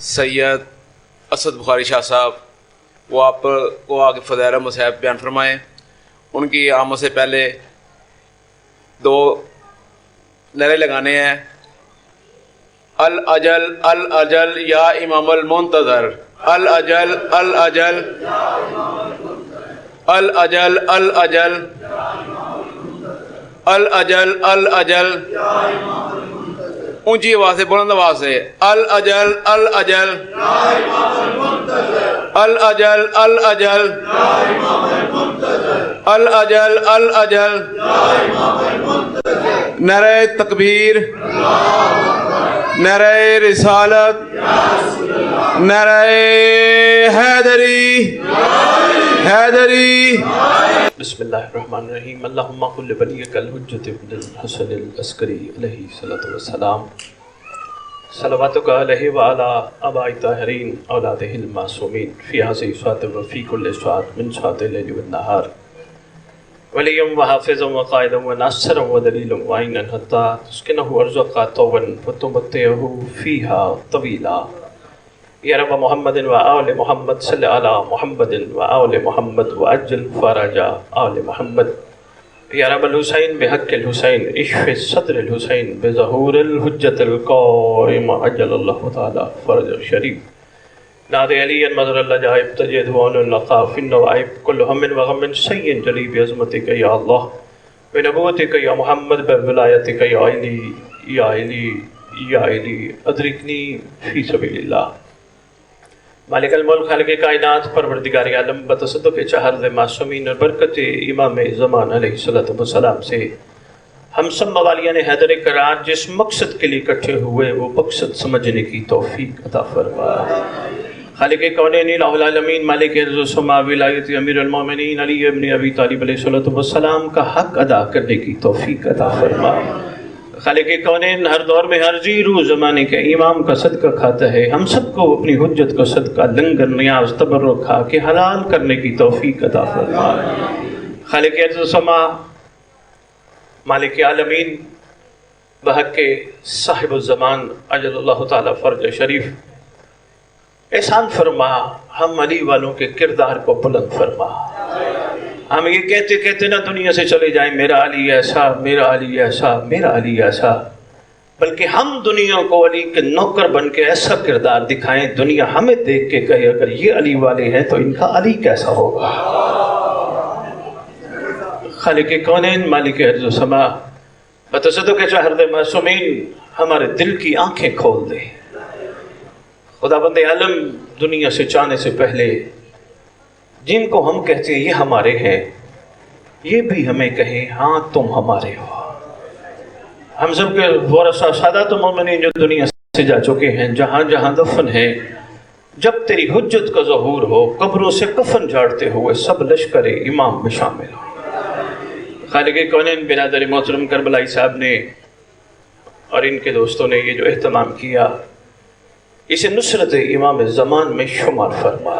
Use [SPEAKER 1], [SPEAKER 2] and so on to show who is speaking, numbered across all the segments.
[SPEAKER 1] سید اسد بخاری شاہ صاحب وہ آپ کو آگے فضائل مصحف بیان فرمائیں۔ ان کی آمد سے پہلے دو نعرے لگانے ہیں، الاجل الاجل یا امام المنتظر، الاجل الاجل الاجل الاجل الاجل الاجل، اونچی آواز سے، بلند آواز سے، الاجل الاجل الاجل الاجل الاجل الاجل، نعرہ تکبیر، نعرہ رسالت، نعرہ حیدری حیدری۔
[SPEAKER 2] بسم اللہ الرحمن الرحیم۔ اللہم قل لولیک الحجۃ ابن الحسن العسکری علیہ الصلوۃ والسلام، صلواتک علیہ وعلی آباء الطاہرین اولادہ المعصومین، فی ہذہ الساعۃ وفی کل ساعۃ من ساعات اللیل والنہار، ولیًا وحافظا وقائدا وناصرا ودلیلا وعینا حتی تسکنہ ارزقا طوبا وتمتعہ فیہا طویلا۔ یا رب محمد و آل محمد صلی علی محمد و آل محمد وعجل فرج آل محمد۔ یا رب الحسین بحق الحسین اشف صدر الحسین بظہور الحجت القائم عجل اللہ تعالی فرج شریف۔ نادِ علی مظہر اللہ جائب تجد وعن اللقاء فی النوائب کل ہم و غم سین جلی بعظمتک یا اللہ بنبوتک یا محمد بولایتک یا علی یا علی یا علی ادرکنی فی سبیل اللہ۔ مالک الملک خالق کائنات پروردگار عالم بتصدق چہر معصومین اور برکت امام زمان علیہ السلام سے ہم سب موالیان حیدر کرار جس مقصد کے لیے اکٹھے ہوئے وہ مقصد سمجھنے کی توفیق عطا فرما۔ خالق کونین الہ العالمین مالک ارض و سما ولایت امیر المومنین علی ابن ابی طالب علیہ السلام کا حق ادا کرنے کی توفیق عطا فرما۔ خالق کونین ہر دور میں ہر زیرو زمانے کے امام کا صدقہ کھاتا ہے، ہم سب کو اپنی حجت کو صدقہ لنگر نیاز تبرک کھا کے حلال کرنے کی توفیق عطا فرما۔ خالق ارض و سما مالک عالمین بحق صاحب الزمان عجل اللہ تعالی فرج شریف احسان فرما، ہم علی والوں کے کردار کو بلند فرما۔ ہم یہ کہتے کہتے نہ دنیا سے چلے جائیں میرا علی ایسا میرا علی ایسا میرا علی ایسا، بلکہ ہم دنیا کو علی کے نوکر بن کے ایسا کردار دکھائیں دنیا ہمیں دیکھ کے کہے اگر یہ علی والے ہیں تو ان کا علی کیسا ہوگا۔ خالق کونین مالک ارض و سما بتصدق چہر معصومین ہمارے دل کی آنکھیں کھول دے۔ خدا بند عالم دنیا سے جانے سے پہلے جن کو ہم کہتے ہیں یہ ہمارے ہیں، یہ بھی ہمیں کہیں ہاں تم ہمارے ہو۔ ہم سب کے ورثہ سادات مومنین جو دنیا سے جا چکے ہیں جہاں جہاں دفن ہیں، جب تیری حجت کا ظہور ہو قبروں سے کفن جھاڑتے ہوئے سب لشکر امام میں شامل ہو۔ خالق کونین برادر محترم کربلائی صاحب نے اور ان کے دوستوں نے یہ جو اہتمام کیا اسے نصرت امام زمان میں شمار فرما۔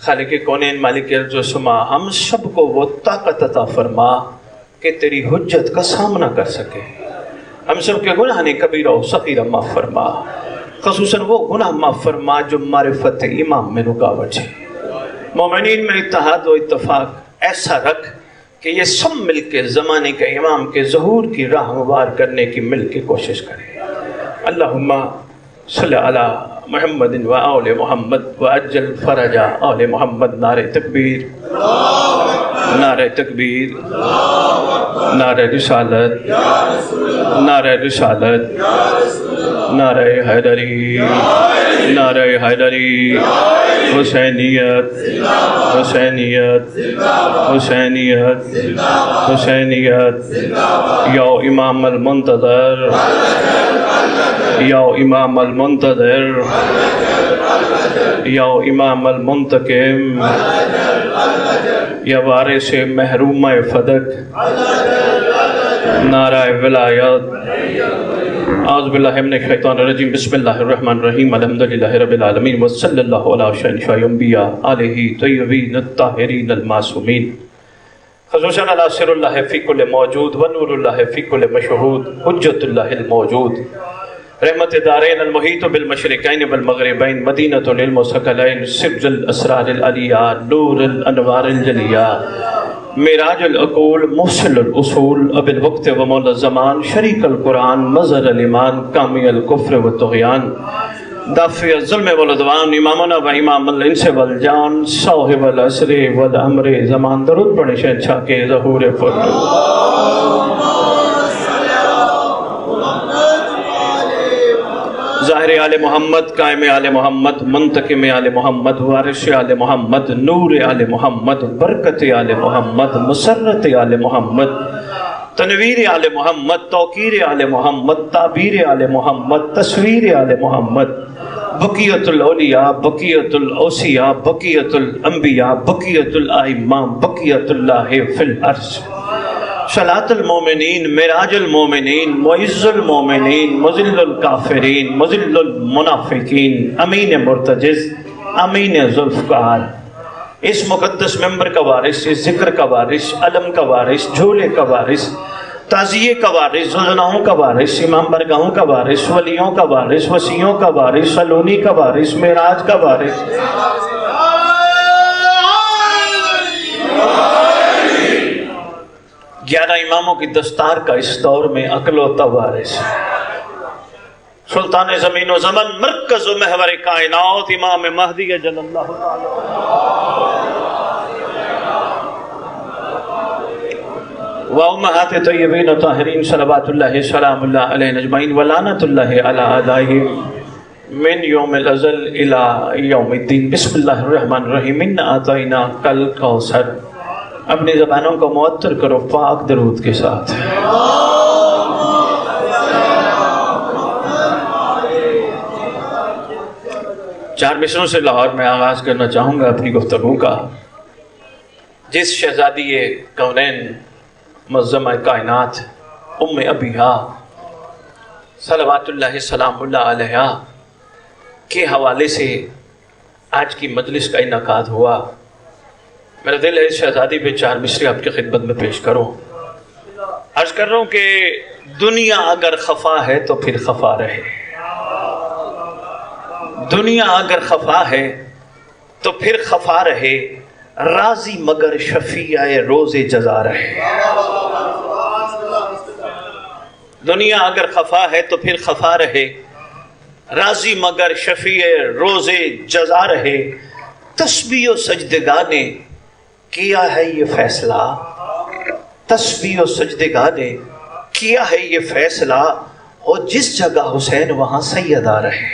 [SPEAKER 2] خالق کونین مالک ارض و سما ہم سب کو وہ طاقت عطا فرما کہ تیری حجت کا سامنا کر سکے۔ ہم سب کے گناہ کبیرہ و صغیرہ معاف فرما، خصوصاً وہ گناہ معاف فرما جو معرفت امام میں رکاوٹ ہے۔ مومنین میں اتحاد و اتفاق ایسا رکھ کہ یہ سب مل کے زمانے کے امام کے ظہور کی راہ ہموار کرنے کی مل کے کوشش کریں۔ اللہم صلی علی محمد و آل محمد وعجل فرج آل محمد۔ نعرہ تکبیر، نعرہ تکبیر، نعرہ رسالت، نعرہ رسالت، نعرہ حیدری، نعرہ حیدری، حسینیت، حسینیت، حسینیت، حسینیت، یا امام المنتظر، یا امام المنتظر، یا امام المنتقم، یا وارث محروم فدق، نعرہ ولایت۔ اعوذ باللہ من الشیطان الرجیم، بسم اللہ الرحمن الرحیم، الحمدللہ رب العالمین، وصلی اللہ علی شہنشاہ انبیاء آلہ طیبین الطاہرین المعصومین، خصوصاً علی سر اللہ فی کل موجود ونور اللہ فی کل مشہود، حجت اللہ الموجود، رحمت دارین المحیط بالمشرقین والمغربین مدینۃ العلم والثقلین سبز الاسرار العلیہ نور الانوار الجلیہ معراج العقول موصل الاصول اب الوقت و مولا الزمان شریک القرآن مظہر الایمان کامی الکفر والطغیان دافع الظلم والعدوان امامنا و امام الانس والجان صاحب العصر والامر زمان درود پڑھے شہنشاہ کے ظہور فرد ظاہر آل محمد قائم آل محمد منتقم آل محمد وارث آل محمد نور آل محمد برکت آل محمد مسرت آل محمد تنویر آل محمد توقیر آل محمد تعبیر آل محمد تصویر آل محمد بقیت الاولیاء بقیت الاوصیاء بقیت الانبیاء بقیت الائمہ بقیت اللہ فی الارض صلاة المومنین معراج المومنین معز المومنین مذل الکافرین مذل المنافقین امین مرتجز امین ذوالفقار اس مقدس ممبر کا وارث اس ذکر کا وارث علم کا وارث جھولے کا وارث تعزیے کا وارث زلزلاؤں کا وارث امام برگاہوں کا وارث ولیوں کا وارث وسیعوں کا وارث سلونی کا وارث معراج کا وارث 11 اماموں کی دستار کا اس دور میں اکلوتا وارث سلطان زمین و زمن مرکز و محور کائنات امام مہدی جل اللہ تعالی و امہات طیبین و طاہرین صلوات اللہ سلام اللہ علیہ اجمعین و لعنت اللہ علی اعدائہم من یوم الازل الى یوم الدین بسم اللہ الرحمن الرحیم انا اعطینا کل کوثر اپنی زبانوں کو معطر کرو پاک درود کے ساتھ چار مصروں سے لاہور میں آغاز کرنا چاہوں گا اپنی گفتگو کا جس شہزادی کونین معظمہ کائنات ام ابیہا صلوات اللہ سلام اللہ علیہ کے حوالے سے آج کی مجلس کا انعقاد ہوا میرا دل ہے اس شہزادی پہ چار مصرے آپ کی خدمت میں پیش کروں عرض کر رہا ہوں کہ دنیا اگر خفا ہے تو پھر خفا رہے دنیا اگر خفا ہے تو پھر خفا رہے راضی مگر شفیع روز جزا رہے دنیا اگر خفا ہے تو پھر خفا رہے راضی مگر شفیع روز جزا رہے تسبیح و سجدگاہ نے کیا ہے یہ فیصلہ تسبیح و سجدگاہ نے کیا ہے یہ فیصلہ اور جس جگہ حسین وہاں سیدہ رہے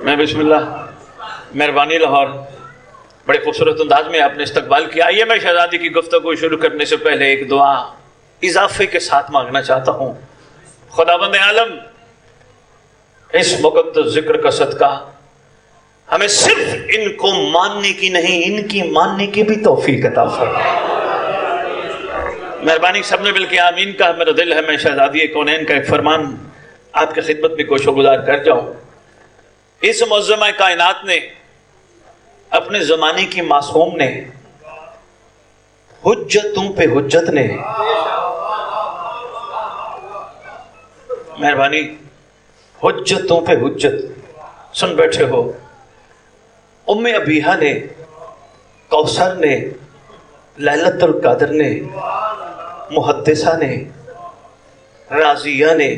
[SPEAKER 2] میں بسم اللہ مہربانی لاہور بڑے خوبصورت انداز میں آپ نے استقبال کیا آئیے میں شہزادی کی گفتگو شروع کرنے سے پہلے ایک دعا اضافے کے ساتھ مانگنا چاہتا ہوں خداوند عالم اس مقدس ذکر کا صدقہ ہمیں صرف ان کو ماننے کی نہیں ان کی ماننے کی بھی توفیق عطا فرمائے مہربانی سب نے مل کے آمین کا میرا دل ہے میں شہزادی کونین کا ایک فرمان آپ کی خدمت میں گوش و گزار کر جاؤں اس معظمہ کائنات نے اپنے زمانے کی معصوم نے حجتوں پہ حجت نے مہربانی حجتوں پہ حجت سن بیٹھے ہو ام ابیہا نے کوثر نے لیلۃ القدر نے محدثہ نے رازیہ نے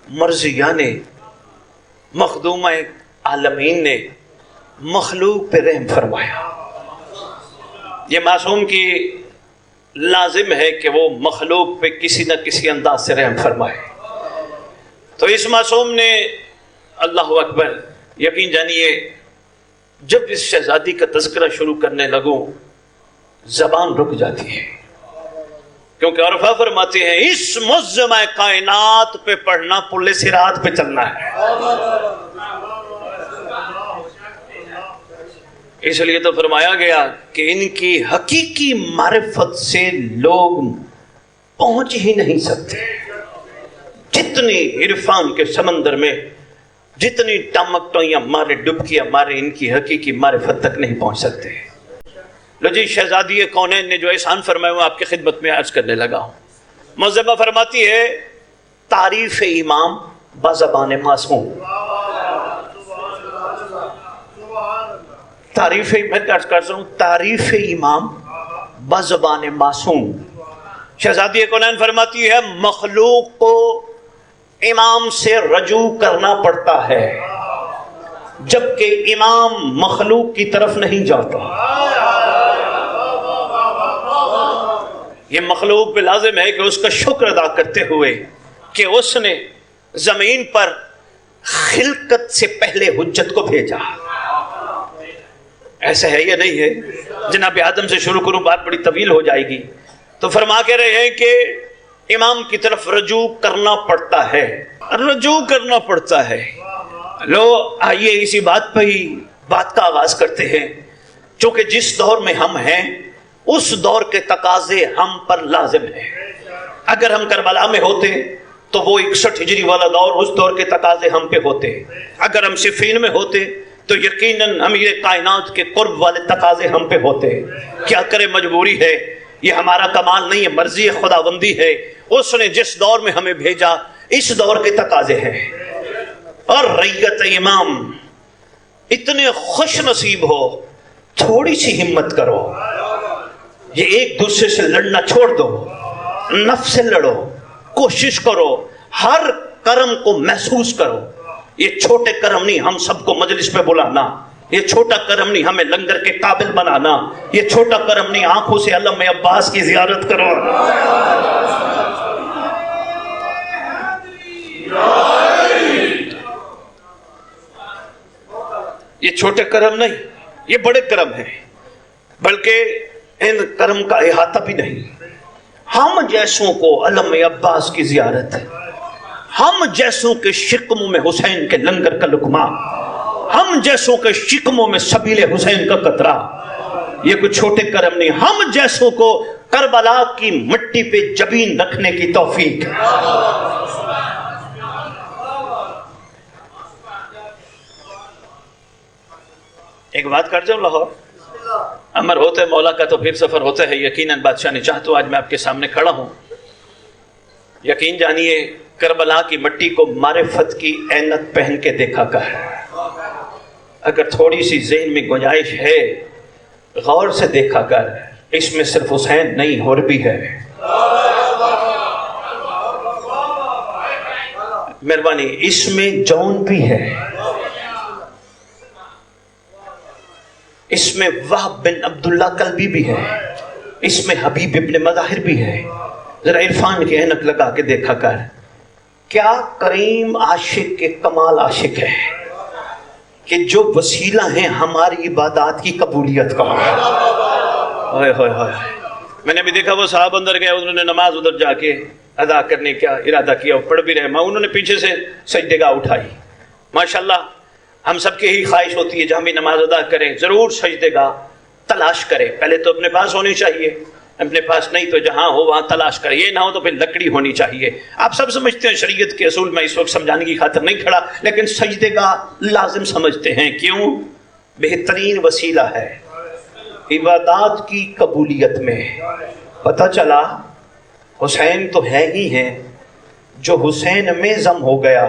[SPEAKER 2] مرضیہ نے مخدومہ عالمین نے مخلوق پہ رحم فرمایا یہ معصوم کی لازم ہے کہ وہ مخلوق پہ کسی نہ کسی انداز سے رحم فرمائے تو اس معصوم نے اللہ اکبر یقین جانیے جب اس شہزادی کا تذکرہ شروع کرنے لگوں زبان رک جاتی ہے کیونکہ عرفہ فرماتے ہیں اس معظمہ کائنات پہ پڑھنا پل صراط پہ چلنا ہے اس لیے تو فرمایا گیا کہ ان کی حقیقی معرفت سے لوگ پہنچ ہی نہیں سکتے جتنی عرفان کے سمندر میں جتنی ٹمکٹویاں مارے ڈبکیاں مارے ان کی حقیقی معرفت تک نہیں پہنچ سکتے لو جی شہزادی کونین نے جو احسان فرمایا وہ آپ کی خدمت میں عرض کرنے لگا ہوں. معظمہ فرماتی ہے تعریف امام بزبان معصوم. تعریف امام بزبان معصوم. شہزادی کونین فرماتی ہے مخلوق کو امام سے رجوع کرنا پڑتا ہے جبکہ امام مخلوق کی طرف نہیں جاتا. یہ مخلوق پہ لازم ہے کہ اس کا شکر ادا کرتے ہوئے کہ اس نے زمین پر خلقت سے پہلے حجت کو بھیجا. ایسا ہے یا نہیں ہے؟ جناب آدم سے شروع کروں، بات بڑی طویل ہو جائے گی. تو فرما کے رہے ہیں کہ امام کی طرف رجوع کرنا پڑتا ہے، رجوع کرنا پڑتا ہے. لو آئیے اسی بات پہ ہی بات کا آغاز کرتے ہیں. چونکہ جس دور میں ہم ہیں اس دور کے تقاضے ہم پر لازم ہیں. اگر ہم کربلا میں ہوتے تو وہ 61 ہجری والا دور، اس دور کے تقاضے ہم پہ ہوتے. اگر ہم صفین میں ہوتے تو یقیناً امیر کائنات کے قرب والے تقاضے ہم پہ ہوتے. کیا کرے، مجبوری ہے، یہ ہمارا کمال نہیں ہے، مرضی خداوندی ہے. اس نے جس دور میں ہمیں بھیجا اس دور کے تقاضے ہیں. اور ریت امام اتنے خوش نصیب ہو، تھوڑی سی ہمت کرو. یہ ایک دوسرے سے لڑنا چھوڑ دو، نفس سے لڑو، کوشش کرو، ہر کرم کو محسوس کرو. یہ چھوٹے کرم نہیں ہم سب کو مجلس پہ بلانا، یہ چھوٹا کرم نہیں ہمیں لنگر کے قابل بنانا، یہ چھوٹا کرم نہیں آنکھوں سے علم عباس کی زیارت کرو. یہ چھوٹے کرم نہیں، یہ بڑے کرم ہیں، بلکہ ان کرم کا احاطہ بھی نہیں. ہم جیسوں کو علم عباس کی زیارت ہے، ہم جیسوں کے شکموں میں حسین کے لنگر کا لقمہ، ہم جیسوں کے شکموں میں سبیل حسین کا قطرہ، یہ کوئی چھوٹے کرم نہیں. ہم جیسوں کو کربلا کی مٹی پہ جبین رکھنے کی توفیق. ایک بات کر جاؤں، لاہور امر ہوتے مولا کا تو پھر سفر ہوتا ہے. یقیناً بادشاہ نے چاہ تو آج میں آپ کے سامنے کھڑا ہوں. یقین جانیے کربلا کی مٹی کو معرفت کی عینت پہن کے دیکھا کر. اگر تھوڑی سی ذہن میں گنجائش ہے غور سے دیکھا کر. اس میں صرف حسین نہیں اور بھی ہے. مہربانی، اس میں جون بھی ہے، اس میں وہب بن عبداللہ کلبی بھی ہے، اس میں حبیب ابن مظاہر بھی ہے. ذرا عرفان کی عینک لگا کے دیکھا کر. کیا کریم عاشق کے کمال عاشق ہے کہ جو وسیلہ ہیں ہماری عبادات کی قبولیت کا. میں نے بھی دیکھا وہ صاحب اندر گئے، انہوں نے نماز ادھر جا کے ادا کرنے کا ارادہ کیا، پڑھ بھی رہے، انہوں نے پیچھے سے سجدے گاہ اٹھائی. ماشاءاللہ ہم سب کی ہی خواہش ہوتی ہے جہاں بھی نماز ادا کریں ضرور سجدے گاہ تلاش کریں. پہلے تو اپنے پاس ہونی چاہیے، اپنے پاس نہیں تو جہاں ہو وہاں تلاش کریں. یہ نہ ہو تو پھر لکڑی ہونی چاہیے. آپ سب سمجھتے ہیں شریعت کے اصول، میں اس وقت سمجھانے کی خاطر نہیں کھڑا، لیکن سجدے گاہ لازم سمجھتے ہیں. کیوں؟ بہترین وسیلہ ہے عبادات کی قبولیت میں. پتہ چلا حسین تو ہے ہی ہیں، جو حسین میں ضم ہو گیا.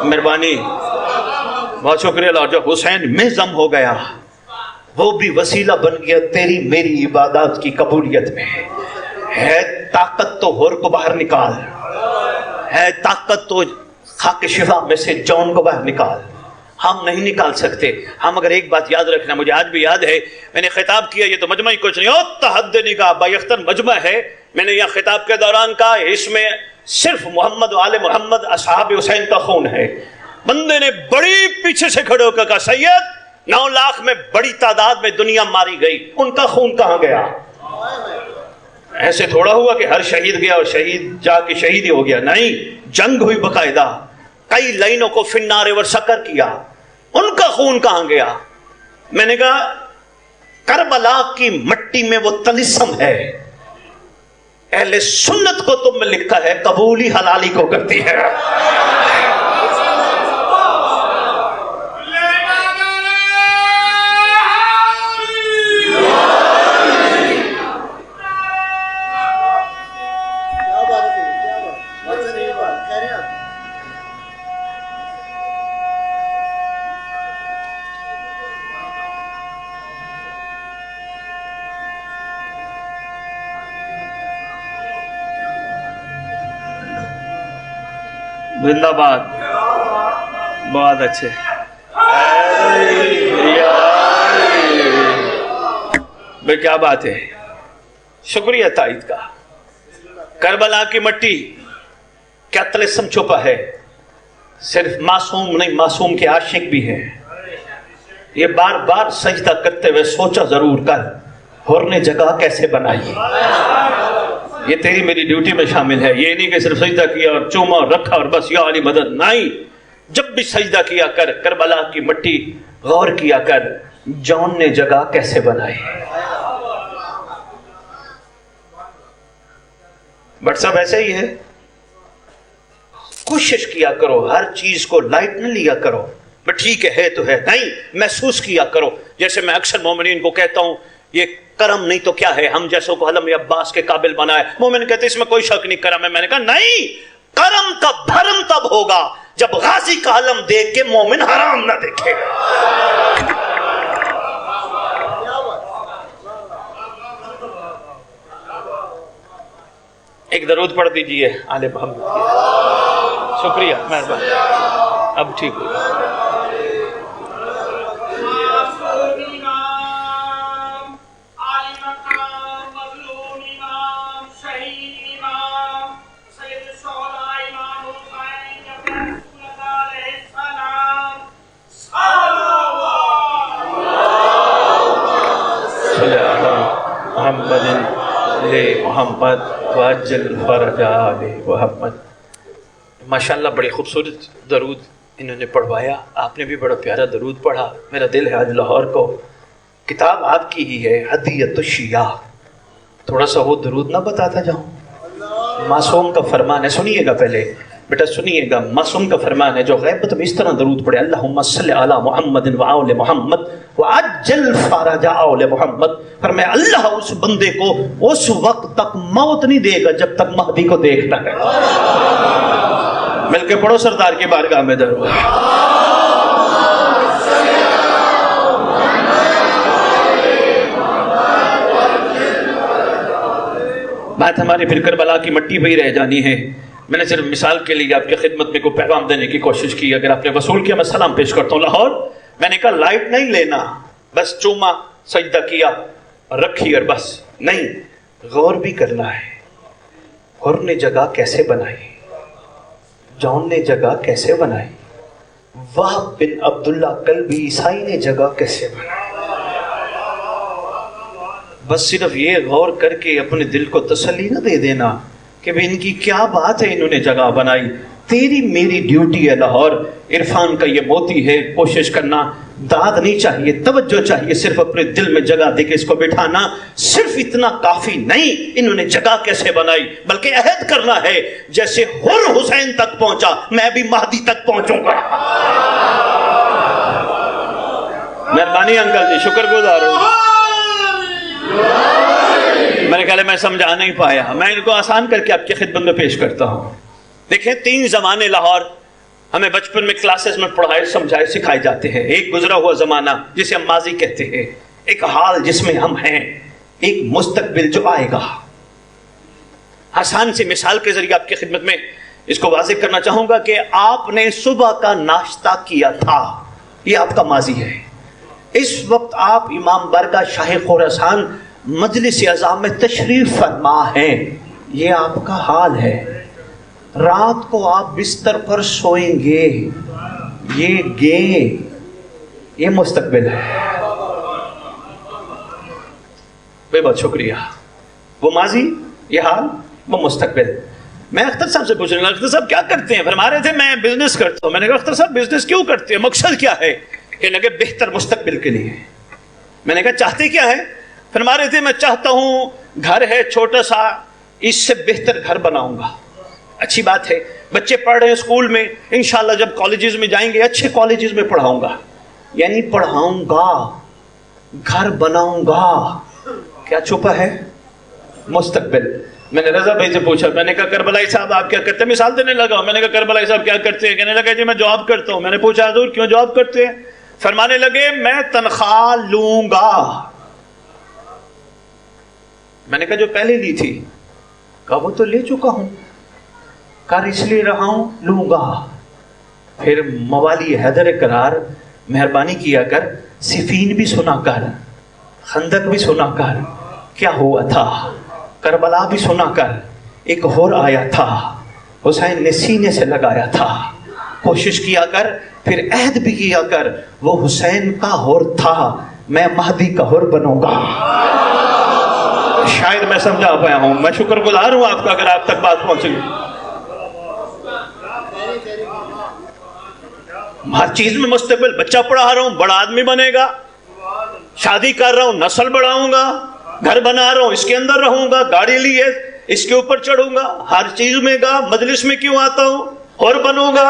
[SPEAKER 2] مہربانی، بہت شکریہ اللہ. جو حسین میں ضم ہو گیا وہ بھی وسیلہ بن گیا تیری میری عبادات کی قبولیت میں. ہے طاقت تو ہور کو باہر نکال، ہے طاقت تو خاک شفا میں سے جون کو باہر نکال. ہم نہیں نکال سکتے. ہم اگر ایک بات یاد رکھنا، مجھے آج بھی یاد ہے میں نے خطاب کیا، یہ تو مجمع ہی کچھ نہیں، اور تحدنی کا باختر مجمع ہے. میں نے یہاں خطاب کے دوران کہا اس میں صرف محمد و آل محمد اصحاب حسین کا خون ہے. بندے نے بڑی پیچھے سے کھڑے ہو کر کہا سید 9 لاکھ میں بڑی تعداد میں دنیا ماری گئی، ان کا خون کہاں گیا؟ ایسے تھوڑا ہوا کہ ہر شہید گیا اور شہید جا کے شہید ہی ہو گیا. نہیں، جنگ ہوئی باقاعدہ، کئی لائنوں کو فنار ورسکر کیا. ان کا خون کہاں گیا؟ میں نے کہا کربلا کی مٹی میں وہ طلسم ہے. اہل سنت کو تم میں لکھا ہے قبولی حلالی کو کرتی ہے. زندہ باد. بہت اچھے. بھئی کیا بات ہے, شکریہ تائید کا. کربلا کی مٹی کیا طلسم چھپا ہے. صرف معصوم نہیں, معصوم کے عاشق بھی ہیں. یہ بار بار سجدہ کرتے ہوئے سوچا ضرور کر, حر نے جگہ کیسے بنائی. یہ تیری میری ڈیوٹی میں شامل ہے. یہ نہیں کہ صرف سجدہ کیا اور چوما اور رکھا اور بس یا علی مدد. نہیں, جب بھی سجدہ کیا کر کربلا کی مٹی غور کیا کر, جون نے جگہ کیسے بنائی. بٹ سب ایسے ہی ہے. کوشش کیا کرو, ہر چیز کو لائٹ نہ لیا کرو. بٹ ٹھیک ہے تو ہے, نہیں, محسوس کیا کرو. جیسے میں اکثر مومنین کو کہتا ہوں, یہ کرم نہیں تو کیا ہے, ہم جیسوں کو علم عباس کے قابل بنائے. مومن کہتے اس میں کوئی شک نہیں, کرم ہے. میں نے کہا نہیں, کرم کا بھرم تب ہوگا جب غازی کا علم دیکھ کے مومن حرام نہ دیکھے. ایک درود پڑھ دیجئے آل محمد کی. شکریہ, مہربانی. اب ٹھیک ہو. محمد واجل فرج آل محمد. ماشاءاللہ بڑی خوبصورت درود انہوں نے پڑھوایا. آپ نے بھی بڑا پیارا درود پڑھا. میرا دل ہے آج لاہور کو, کتاب آپ کی ہی ہے ہدیۃ الشیعہ, تھوڑا سا وہ درود نہ بتاتا جاؤں. معصوم کا فرمان ہے, سنیے گا پہلے بیٹا, سنیے گا. معصوم کا فرمان ہے جو غیبت میں اس طرح درود پڑھے, اللہم صلی علی محمد وآل محمد وعجل فرج آل محمد. فرمایا اللہ اس بندے کو اس وقت تک موت نہیں دے گا جب تک مہدی کو دیکھتا ہے. مل کے پڑھو سردار کی بارگاہ میں درود. بات ہماری پھر کربلا کی مٹی پہ ہی رہ جانی ہے. میں نے صرف مثال کے لیے آپ کی خدمت میں کوئی پیغام دینے کی کوشش کی. اگر آپ نے وصول کیا, میں سلام پیش کرتا ہوں. لاہور میں نے کہا لائٹ نہیں لینا, بس چوما, سجدہ کیا, رکھی اور بس نہیں, غور بھی کرنا ہے. حر نے جگہ کیسے بنائی, جون نے جگہ کیسے بنائی, وہب بن عبداللہ کلبی عیسائی نے جگہ کیسے بنائی. بس صرف یہ غور کر کے اپنے دل کو تسلی نہ دے دینا کہ ان کی کیا بات ہے, انہوں نے جگہ بنائی. تیری میری ڈیوٹی ہے لاہور, عرفان کا یہ موتی ہے. کوشش کرنا, داد نہیں چاہیے, توجہ چاہیے. صرف اپنے دل میں جگہ دے کے اس کو بٹھانا, صرف اتنا کافی نہیں. انہوں نے جگہ کیسے بنائی, بلکہ عہد کرنا ہے جیسے حر حسین تک پہنچا میں بھی مہدی تک پہنچوں گا. مہربانی انکل جی, شکر گزار ہوں. میرے خیال میں سمجھا نہیں پایا, میں ان کو آسان کر کے آپ کی خدمت میں پیش کرتا ہوں. دیکھیں, 3 زمانے لاہور ہمیں بچپن میں کلاسز میں پڑھائے, سمجھائے, سکھائے جاتے ہیں. ایک گزرا ہوا زمانہ جسے ہم ماضی کہتے ہیں, ایک حال جس میں ہم ہیں, ایک مستقبل جو آئے گا. آسان سی مثال کے ذریعے آپ کی خدمت میں اس کو واضح کرنا چاہوں گا کہ آپ نے صبح کا ناشتہ کیا تھا, یہ آپ کا ماضی ہے. اس وقت آپ امام بارگاہ شاہ خراسان مجلس اعظم میں تشریف فرما ہیں, یہ آپ کا حال ہے. رات کو آپ بستر پر سوئیں گے, یہ مستقبل ہے. بے بہت شکریہ. وہ ماضی, یہ حال, وہ مستقبل. میں اختر صاحب سے پوچھ رہا ہوں, اختر صاحب کیا کرتے ہیں؟ فرما رہے تھے میں بزنس کرتا ہوں. میں نے کہا اختر صاحب بزنس کیوں کرتے ہیں, مقصد کیا ہے؟ کہ لگے بہتر مستقبل کے لیے. میں نے کہا چاہتے کیا ہے؟ فرما رہے تھے میں چاہتا ہوں گھر ہے چھوٹا سا, اس سے بہتر گھر بناؤں گا. اچھی بات ہے, بچے پڑھ رہے ہیں اسکول میں, انشاءاللہ جب کالجز میں جائیں گے اچھے کالجز میں پڑھاؤں گا. یعنی پڑھاؤں گا, گھر بناؤں گا. کیا چھپا ہے؟ مستقبل. میں نے رضا بھائی سے پوچھا, میں نے کہا کربلائی صاحب آپ کیا کرتے ہیں؟ مثال دینے لگا. میں نے کہا کربلائی صاحب کیا کرتے ہیں؟ کہنے لگا جی میں جاب کرتا ہوں. میں نے پوچھا حضور کیوں جاب کرتے ہیں؟ فرمانے لگے میں تنخواہ لوں گا. میں نے کہا جو پہلے لی تھی؟ کہا وہ تو لے چکا ہوں. کر اس لیے رہا ہوں لوں گا. پھر موالی حیدر قرار مہربانی کیا کر صفین بھی سنا کر, خندق بھی سنا کر, کیا ہوا تھا کربلا بھی سنا کر, ایک اور آیا تھا حسین نے سینے سے لگایا تھا, کوشش کیا کر پھر عہد بھی کیا کر, وہ حسین کا ہور تھا میں مہدی کا ہور بنوں گا. شاید میں سمجھا پایا ہوں, میں شکر گزار ہوں آپ کا اگر آپ تک بات پہنچ گئی. ہر چیز میں مستقبل, بچہ پڑھا رہا ہوں بڑا آدمی بنے گا, شادی کر رہا ہوں نسل بڑھاؤں گا, گھر بنا رہا ہوں اس کے اندر رہوں گا, گاڑی لی ہے اس کے اوپر چڑھوں گا, ہر چیز میں گا, مجلس میں کیوں آتا ہوں اور بنوں گا.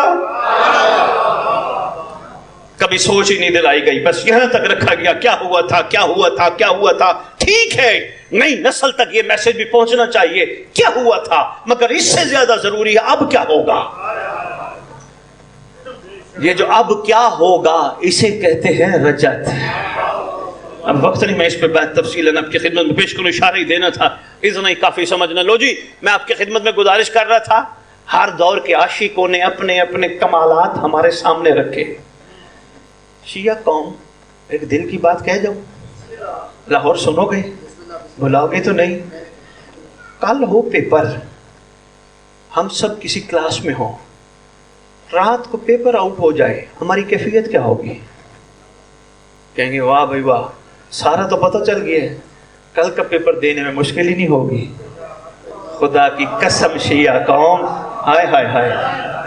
[SPEAKER 2] کبھی سوچ ہی نہیں دلائی گئی, بس یہاں تک رکھا گیا کیا ہوا تھا کیا ہوا تھا کیا ہوا تھا. ٹھیک ہے نئی نسل تک یہ میسج بھی پہنچنا چاہیے کیا ہوا تھا, مگر اس سے زیادہ ضروری ہے اب کیا ہوگا. یہ جو اب کیا ہوگا اسے کہتے ہیں رجت. اب وقت نہیں میں اس پہ بات تفصیلاً آپ کی خدمت میں پیش کروں, اشارہ ہی دینا تھا, اتنا ہی کافی سمجھنا. لو جی میں آپ کی خدمت میں گزارش کر رہا تھا, ہر دور کے عاشقوں نے اپنے اپنے کمالات ہمارے سامنے رکھے. شیعہ قوم, ایک دل کی بات کہہ جاؤں, لاہور سنو گے بلاؤ گے تو نہیں. کل ہو پیپر, ہم سب کسی کلاس میں ہوں, رات کو پیپر آؤٹ ہو جائے, ہماری کیفیت کیا ہوگی؟ کہیں گے واہ بھائی واہ, سارا تو پتہ چل گیا ہے, کل کا پیپر دینے میں مشکل ہی نہیں ہوگی. خدا کی قسم شیعہ قوم, ہائے ہائے ہائے,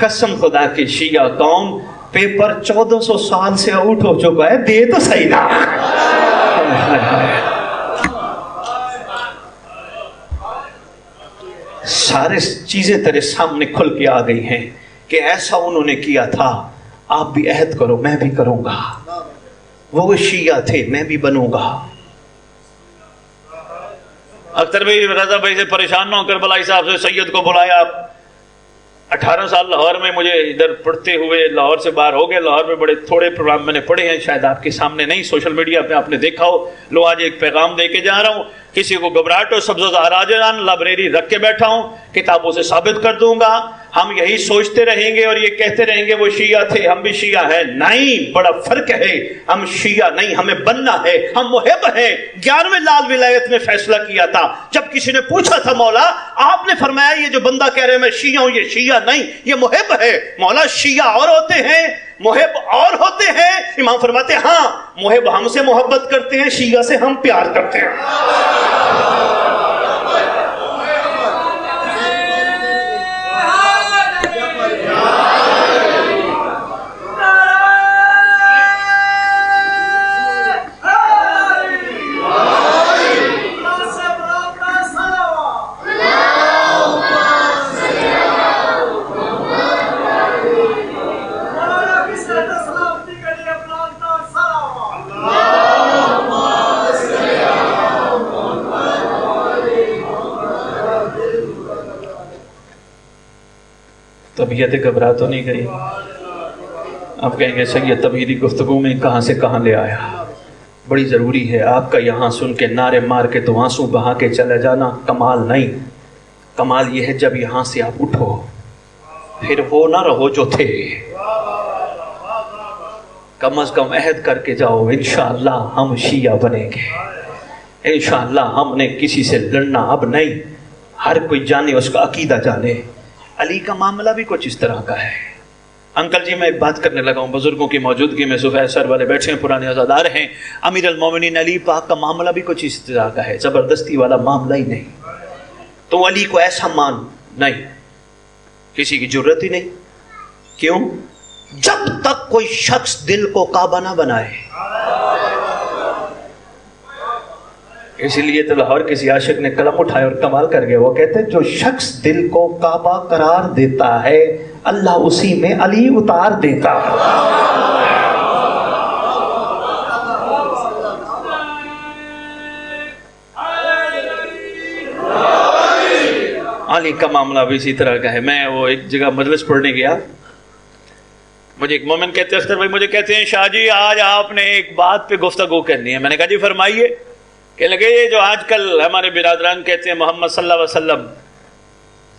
[SPEAKER 2] قسم خدا کی شیعہ قوم, پیپر 1400 سال سے آؤٹ ہو چکا ہے, دے تو صحیح نا. ہائے ہائے, سارے چیزیں تیرے سامنے کھل کے آ گئی ہیں کہ ایسا انہوں نے کیا تھا, آپ بھی عہد کرو میں بھی کروں گا. وہ شیعہ تھے میں بھی بنوں گا. اختر بھائی رضا بھائی سے پریشان نہ ہو کر بلائی صاحب سے سید کو بلایا. 18 سال لاہور میں مجھے ادھر پڑھتے ہوئے لاہور سے باہر ہو گئے. لاہور میں بڑے تھوڑے پروگرام میں نے پڑھے ہیں, شاید آپ کے سامنے نہیں, سوشل میڈیا پہ آپ نے دیکھا ہو. لو آج ایک پیغام دے کے جا رہا ہوں, کسی کو گھبراہٹ ہو سبز و زہرا جان لائبریری رکھ کے بیٹھا ہوں, کتابوں سے ثابت کر دوں گا. ہم یہی سوچتے رہیں گے اور یہ کہتے رہیں گے وہ شیعہ تھے ہم بھی شیعہ ہیں. نہیں, بڑا فرق ہے. ہم شیعہ نہیں, ہمیں بننا ہے, ہم محب ہیں. 11ویں لال ولایت میں فیصلہ کیا تھا, جب کسی نے پوچھا تھا مولا آپ نے فرمایا یہ جو بندہ کہہ رہے میں شیعہ ہوں, یہ شیعہ نہیں یہ محب ہے. مولا شیعہ اور ہوتے ہیں محب اور ہوتے ہیں. امام فرماتے ہاں محب ہم سے محبت کرتے ہیں, شیعہ سے ہم پیار کرتے ہیں. طبیعت گھبرا تو نہیں گئی؟ آپ کہیں گے سید تبہیری گفتگو میں کہاں سے کہاں لے آیا. بڑی ضروری ہے آپ کا یہاں سن کے نعرے مار کے تو آنسو بہا کے چلے جانا کمال نہیں. کمال یہ ہے جب یہاں سے آپ اٹھو پھر وہ نہ رہو جو تھے. کم از کم عہد کر کے جاؤ, انشاءاللہ ہم شیعہ بنیں گے, انشاءاللہ ہم نے کسی سے لڑنا اب نہیں. ہر کوئی جانے, اس کا عقیدہ جانے. علی کا معاملہ بھی کچھ اس طرح کا ہے. انکل جی میں ایک بات کرنے لگا ہوں, بزرگوں کی موجودگی میں, صفحہ سر والے بیٹھے ہیں, پرانے عزادار ہیں. امیر المومنین علی پاک کا معاملہ بھی کچھ اس طرح کا ہے, زبردستی والا معاملہ ہی نہیں. تو علی کو ایسا مان نہیں, کسی کی جرت ہی نہیں. کیوں؟ جب تک کوئی شخص دل کو کعبہ نہ بنائے. اسی لیے تو لاہور کسی عاشق نے قلم اٹھائے اور کمال کر گئے. وہ کہتے ہیں جو شخص دل کو کعبہ قرار دیتا ہے اللہ اسی میں علی اتار دیتا ہے. علی کا معاملہ بھی اسی طرح کا ہے. میں وہ ایک جگہ مجلس پڑھنے گیا, مجھے ایک مومن کہتے ہیں اختر بھائی, مجھے کہتے ہیں شاہ جی آج آپ نے ایک بات پہ گفتگو کرنی ہے. میں نے کہا جی فرمائیے. کہ لگے یہ جو آج کل ہمارے برادران کہتے ہیں محمد صلی اللہ علیہ وسلم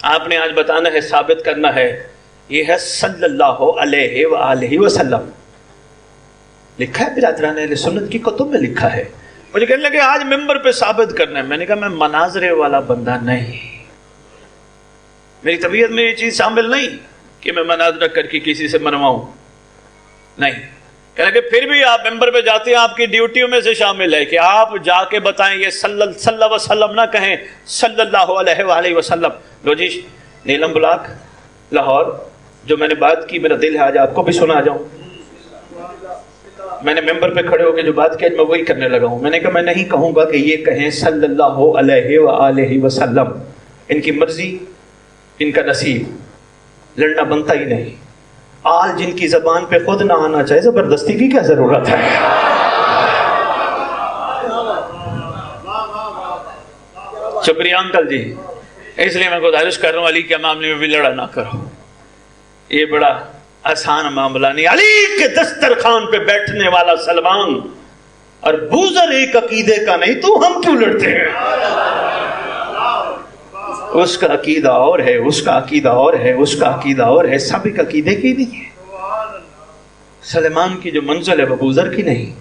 [SPEAKER 2] آپ نے آج بتانا ہے، ثابت کرنا ہے، یہ ہے صلی اللہ علیہ وآلہ وسلم. لکھا ہے برادران اہل سنت کی کتب میں لکھا ہے. مجھے کہنے لگے آج ممبر پہ ثابت کرنا ہے. میں نے کہا میں مناظرے والا بندہ نہیں، میری طبیعت میں یہ چیز شامل نہیں کہ میں مناظرہ کر کے کسی سے منواؤں. نہیں. کہنے لگے پھر بھی آپ ممبر پہ جاتے ہیں، آپ کی ڈیوٹیوں میں سے شامل ہے کہ آپ جا کے بتائیں. یہ صلی اللہ وسلم نہ کہیں، صلی اللہ علیہ وآلہ وسلم. لو جی، نیلم بلاک لاہور، جو میں نے بات کی میرا دل ہے آج آپ کو بھی سنا جاؤں. میں نے ممبر پہ کھڑے ہو کے جو بات کی میں وہی کرنے لگا ہوں. میں نے کہا میں نہیں کہوں گا کہ یہ کہیں صلی اللہ علیہ وآلہ وسلم. ان کی مرضی، ان کا نصیب، لڑنا بنتا ہی نہیں. آل جن کی زبان پہ خود نہ آنا چاہے، زبردستی کی کیا ضرورت ہے؟ شکریہ انکل جی. اس لیے میں گزارش کر رہا ہوں علی کے معاملے میں بھی لڑا نہ کرو. یہ بڑا آسان معاملہ نہیں. علی کے دسترخوان پہ بیٹھنے والا سلمان اور بوزر ایک عقیدے کا نہیں، تو ہم کیوں لڑتے ہیں؟ اس کا عقیدہ اور ہے، اس کا عقیدہ اور ہے، اس کا عقیدہ اور ہے. سب ایک عقیدے کی نہیں ہے. سلمان کی جو منزل ہے وہ بوزر کی نہیں.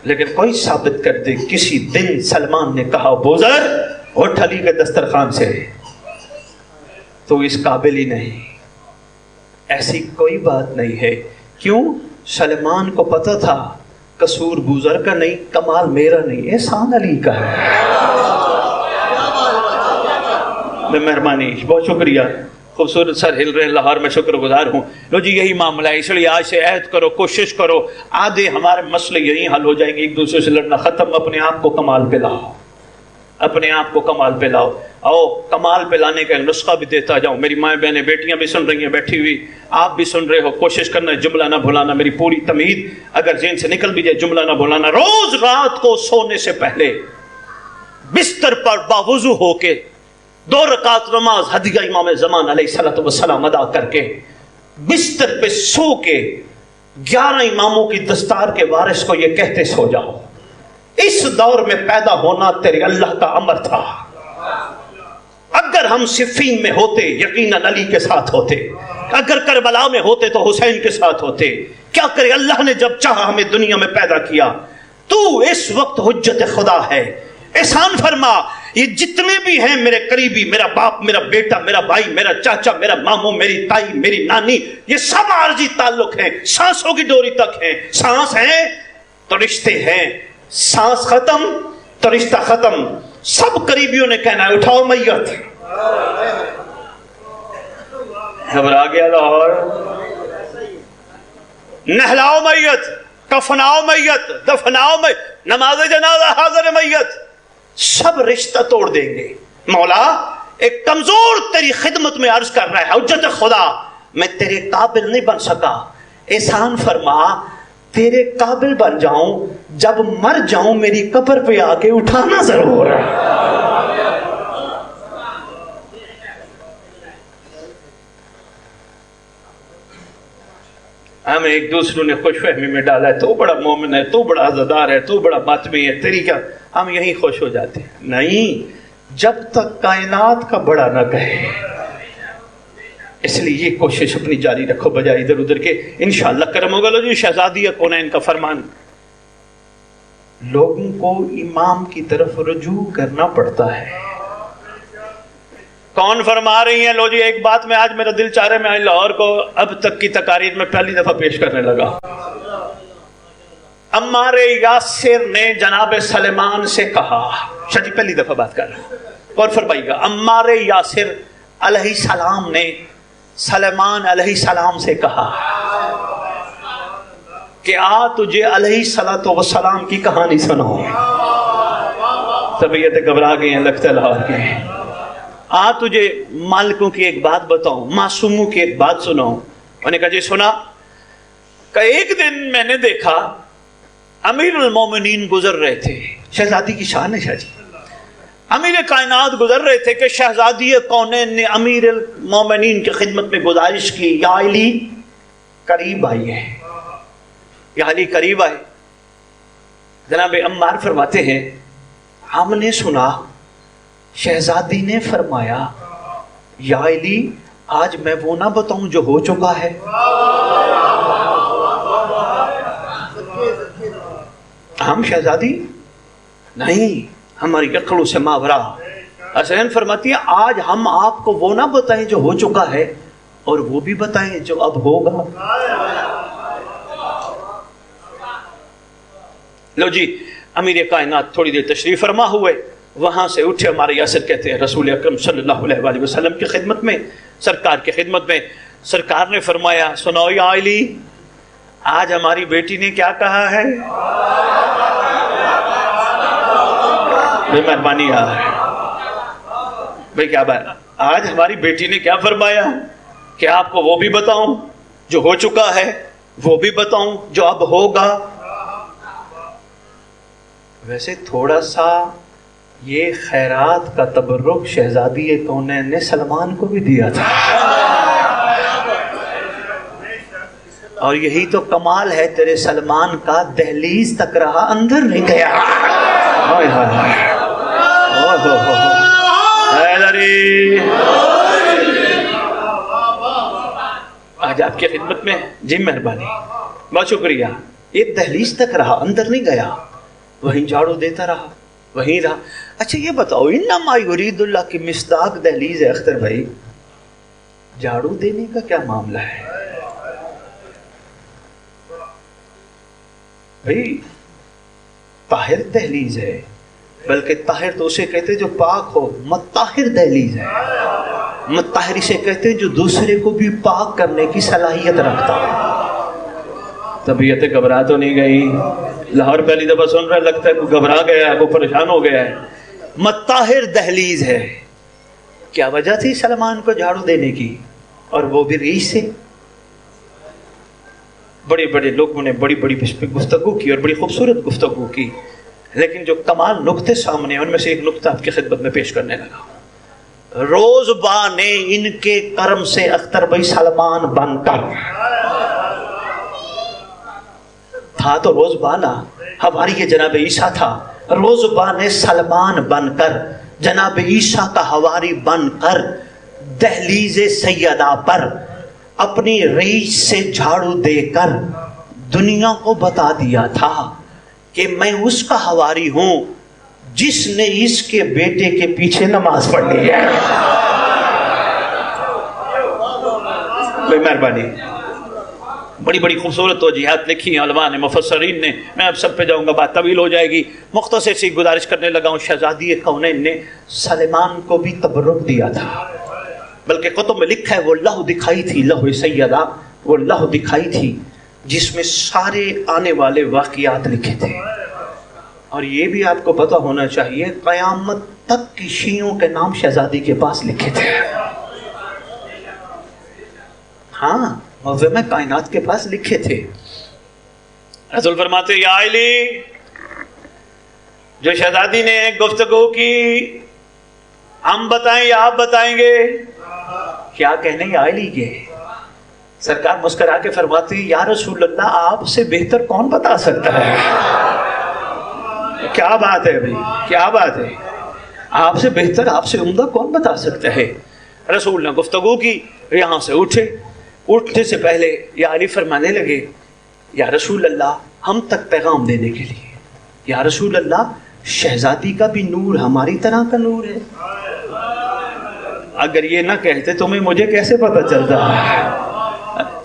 [SPEAKER 2] لیکن کوئی ثابت کر دے کسی دن سلمان نے کہا بوزر اٹھ علی کے دسترخوان سے، تو اس قابل ہی نہیں. ایسی کوئی بات نہیں ہے. کیوں؟ سلمان کو پتہ تھا قصور بوزر کا نہیں، کمال میرا نہیں، احسان علی کا ہے. میں مہربانی، بہت شکریہ. خوبصورت سر ہل رہے ہیں لاہور، میں شکر گزار ہوں. لو جی یہی معاملہ ہے. اس لیے آج سے عہد کرو، کوشش کرو، آدھے ہمارے مسئلے یہی حل ہو جائیں گے. ایک دوسرے سے لڑنا ختم. اپنے آپ کو کمال پہ لاؤ، اپنے آپ کو کمال پہ لاؤ. آؤ کمال پہ لانے کا نسخہ بھی دیتا جاؤں. میری مائیں بہنیں بیٹیاں بھی سن رہی ہیں بیٹھی ہوئی، آپ بھی سن رہے ہو. کوشش کرنا جملہ نہ بھلانا. میری پوری تمہید اگر ذہن سے نکل بھی جائے جملہ نہ بھلانا. روز رات کو سونے سے پہلے بستر پر باوضو ہو کے 2 رکعت نماز ہدیہ امام زمان علیہ الصلوۃ والسلام ادا کر کے بستر پہ سو کے 11 اماموں کی دستار کے وارث کو یہ کہتے سو جاؤ، اس دور میں پیدا ہونا تیرے اللہ کا امر تھا. اگر ہم صفین میں ہوتے یقیناً علی کے ساتھ ہوتے، اگر کربلا میں ہوتے تو حسین کے ساتھ ہوتے. کیا کرے اللہ نے جب چاہا ہمیں دنیا میں پیدا کیا. تو اس وقت حجت خدا ہے. احسان فرما یہ جتنے بھی ہیں میرے قریبی، میرا باپ، میرا بیٹا، میرا بھائی، میرا چاچا، میرا ماموں، میری تائی، میری نانی، یہ سب عارضی تعلق ہیں، سانسوں کی ڈوری تک ہیں. سانس ہے تو رشتے ہیں، سانس ختم تو رشتہ ختم. سب قریبیوں نے کہنا ہے اٹھاؤ میت. گھبرا گیا لاہور. نہلاؤ میت، کفناؤ میت، دفناؤ میت، نماز جنازہ حاضر میت. سب رشتہ توڑ دیں گے. مولا ایک کمزور تیری خدمت میں عرض کر رہا ہے، حجت خدا میں تیرے قابل نہیں بن سکا. احسان فرما تیرے قابل بن جاؤں، جب مر جاؤں میری قبر پہ آ کے اٹھانا ضرور. ہمیں ایک دوسروں نے خوش فہمی میں ڈالا ہے، تو بڑا مومن ہے، تو بڑا عزادار ہے، تو بڑا باطمی ہے، تیری کیا. ہم یہی خوش ہو جاتے ہیں. نہیں، جب تک کائنات کا بڑا نہ کہے. اس لیے یہ کوشش اپنی جاری رکھو بجائے ادھر ادھر کے. انشاءاللہ کرم ہوگا. لو جی شہزادی کونین کا فرمان، لوگوں کو امام کی طرف رجوع کرنا پڑتا ہے. کون فرما رہی ہیں؟ لو جی ایک بات میں آج میرا دل چاہ رہا ہے میں لاہور کو اب تک کی تقاریر میں پہلی دفعہ پیش کرنے لگا. عمار یاسر نے جناب سلمان سے کہا، شاید پہلی دفعہ بات کر رہا ہوں، اور فرمائیے گا. عمار یاسر علیہ السلام نے سلمان علیہ السلام سے کہا کہ آ تجھے علیہ السلام کی کہانی سناؤں. طبیعتیں گھبرا گئی ہیں لگتا ہے لاہور کے. آ تجھے مالکوں کی ایک بات بتاؤں، معصوموں کی ایک بات سناؤں. انہوں نے کہا جی سنا. کہ ایک دن میں نے دیکھا امیر المومنین گزر رہے تھے. شہزادی کی شان ہے شاہ جی. امیر کائنات گزر رہے تھے کہ شہزادی کونین نے امیر المومنین کی خدمت میں گزارش کی، یا علی قریب آئی ہے، یا علی قریب آئے. جناب عمار فرماتے ہیں ہم نے سنا شہزادی نے فرمایا یا علی آج میں وہ نہ بتاؤں جو ہو چکا ہے؟ ہم شہزادی نہیں، ہماری عقلوں سے ماورا۔ حسین فرماتی ہے آج ہم آپ کو وہ نہ بتائیں جو ہو چکا ہے، اور وہ بھی بتائیں جو اب ہوگا۔ لو جی، امیر کائنات تھوڑی دیر تشریف فرما ہوئے، وہاں سے اٹھے، ہمارے یاسر کہتے ہیں رسول اکرم صلی اللہ علیہ وآلہ وسلم کی خدمت میں، سرکار کی خدمت میں، سرکار نے فرمایا سنو یا علی، آج ہماری بیٹی نے کیا کہا ہے؟ بے مہربانی بھائی، کیا بات، آج ہماری بیٹی نے کیا فرمایا کہ آپ کو وہ بھی بتاؤں جو ہو چکا ہے، وہ بھی بتاؤں جو اب ہوگا؟ ویسے تھوڑا سا یہ خیرات کا تبرک شہزادی کونین نے سلمان کو بھی دیا تھا، اور یہی تو کمال ہے تیرے سلمان کا، دہلیز تک رہا، اندر نہیں گیا۔ ہائے ہائے ہائے، آج آپ کی خدمت میں، جی مہربانی، بہت شکریہ۔ ایک دہلیز تک رہا، اندر نہیں گیا، وہیں جھاڑو دیتا رہا، وہیں رہا۔ اچھا یہ بتاؤ، انما یرید اللہ کی مصداق دہلیز ہے اختر بھائی، جھاڑو دینے کا کیا معاملہ ہے بھائی؟ طاہر دہلیز ہے، بلکہ طاہر تو اسے کہتے جو پاک ہو، مطہر دہلیز ہے۔ مطہر اسے کہتے جو دوسرے کو بھی پاک کرنے کی صلاحیت رکھتا ہے۔ طبیعت گھبرا تو نہیں گئی؟ لاہور پہلی دفعہ سن رہا، لگتا ہے کوئی گھبرا گیا ہے، کوئی پریشان ہو گیا ہے۔ مطہر دہلیز ہے۔ کیا وجہ تھی سلمان کو جھاڑو دینے کی؟ اور وہ بھی ریش سے۔ بڑے بڑے لوگوں نے بڑی بڑی گفتگو کی اور بڑی خوبصورت گفتگو کی، لیکن جو کمال نقطے سامنے ہیں ان میں سے ایک نقطہ آپ کی خدمت میں پیش کرنے لگا۔ روزبا نے ان کے کرم سے اختر بھائی سلمان بن کر، تھا تو روزبا نا، ہماری یہ جناب عیسیٰ تھا، روزبا نے سلمان بن کر، جناب عیسیٰ کا حواری بن کر، دہلیز سیدہ پر اپنی ریش سے جھاڑو دے کر دنیا کو بتا دیا تھا کہ میں اس کا حواری ہوں جس نے اس کے بیٹے کے پیچھے نماز پڑھی ہے۔ بے مہربانی، بڑی بڑی خوبصورت توجیہات لکھی ہیں علماء نے، مفسرین نے، میں اب سب پہ جاؤں گا، بات طویل ہو جائے گی، مختصر سی گزارش کرنے لگا ہوں۔ شہزادی کونین نے سلمان کو بھی تبرک دیا تھا، بلکہ کتب میں لکھا ہے وہ لوح دکھائی تھی، لوح سیدہ، وہ لوح دکھائی تھی جس میں سارے آنے والے واقعات لکھے تھے۔ اور یہ بھی آپ کو پتہ ہونا چاہیے قیامت تک کی شیعوں کے نام شہزادی کے پاس لکھے تھے۔ ہاں، معظم کائنات کے پاس لکھے تھے۔ رسول فرماتے یا علی، جو شہزادی نے گفتگو کی ہم بتائیں یا آپ بتائیں گے؟ کیا کہنے یا علی کے؟ سرکار مسکرا کے فرماتے ہیں یا رسول اللہ، آپ سے بہتر کون بتا سکتا ہے؟ کیا بات ہے بھائی، کیا بات ہے، آپ سے بہتر، آپ سے عمدہ کون بتا سکتا ہے؟ رسول نے گفتگو کی، یہاں سے اٹھے، اٹھنے سے پہلے یا علی فرمانے لگے یا رسول اللہ ہم تک پیغام دینے کے لیے، یا رسول اللہ شہزادی کا بھی نور ہماری طرح کا نور ہے۔ اگر یہ نہ کہتے تو مجھے کیسے پتہ چلتا؟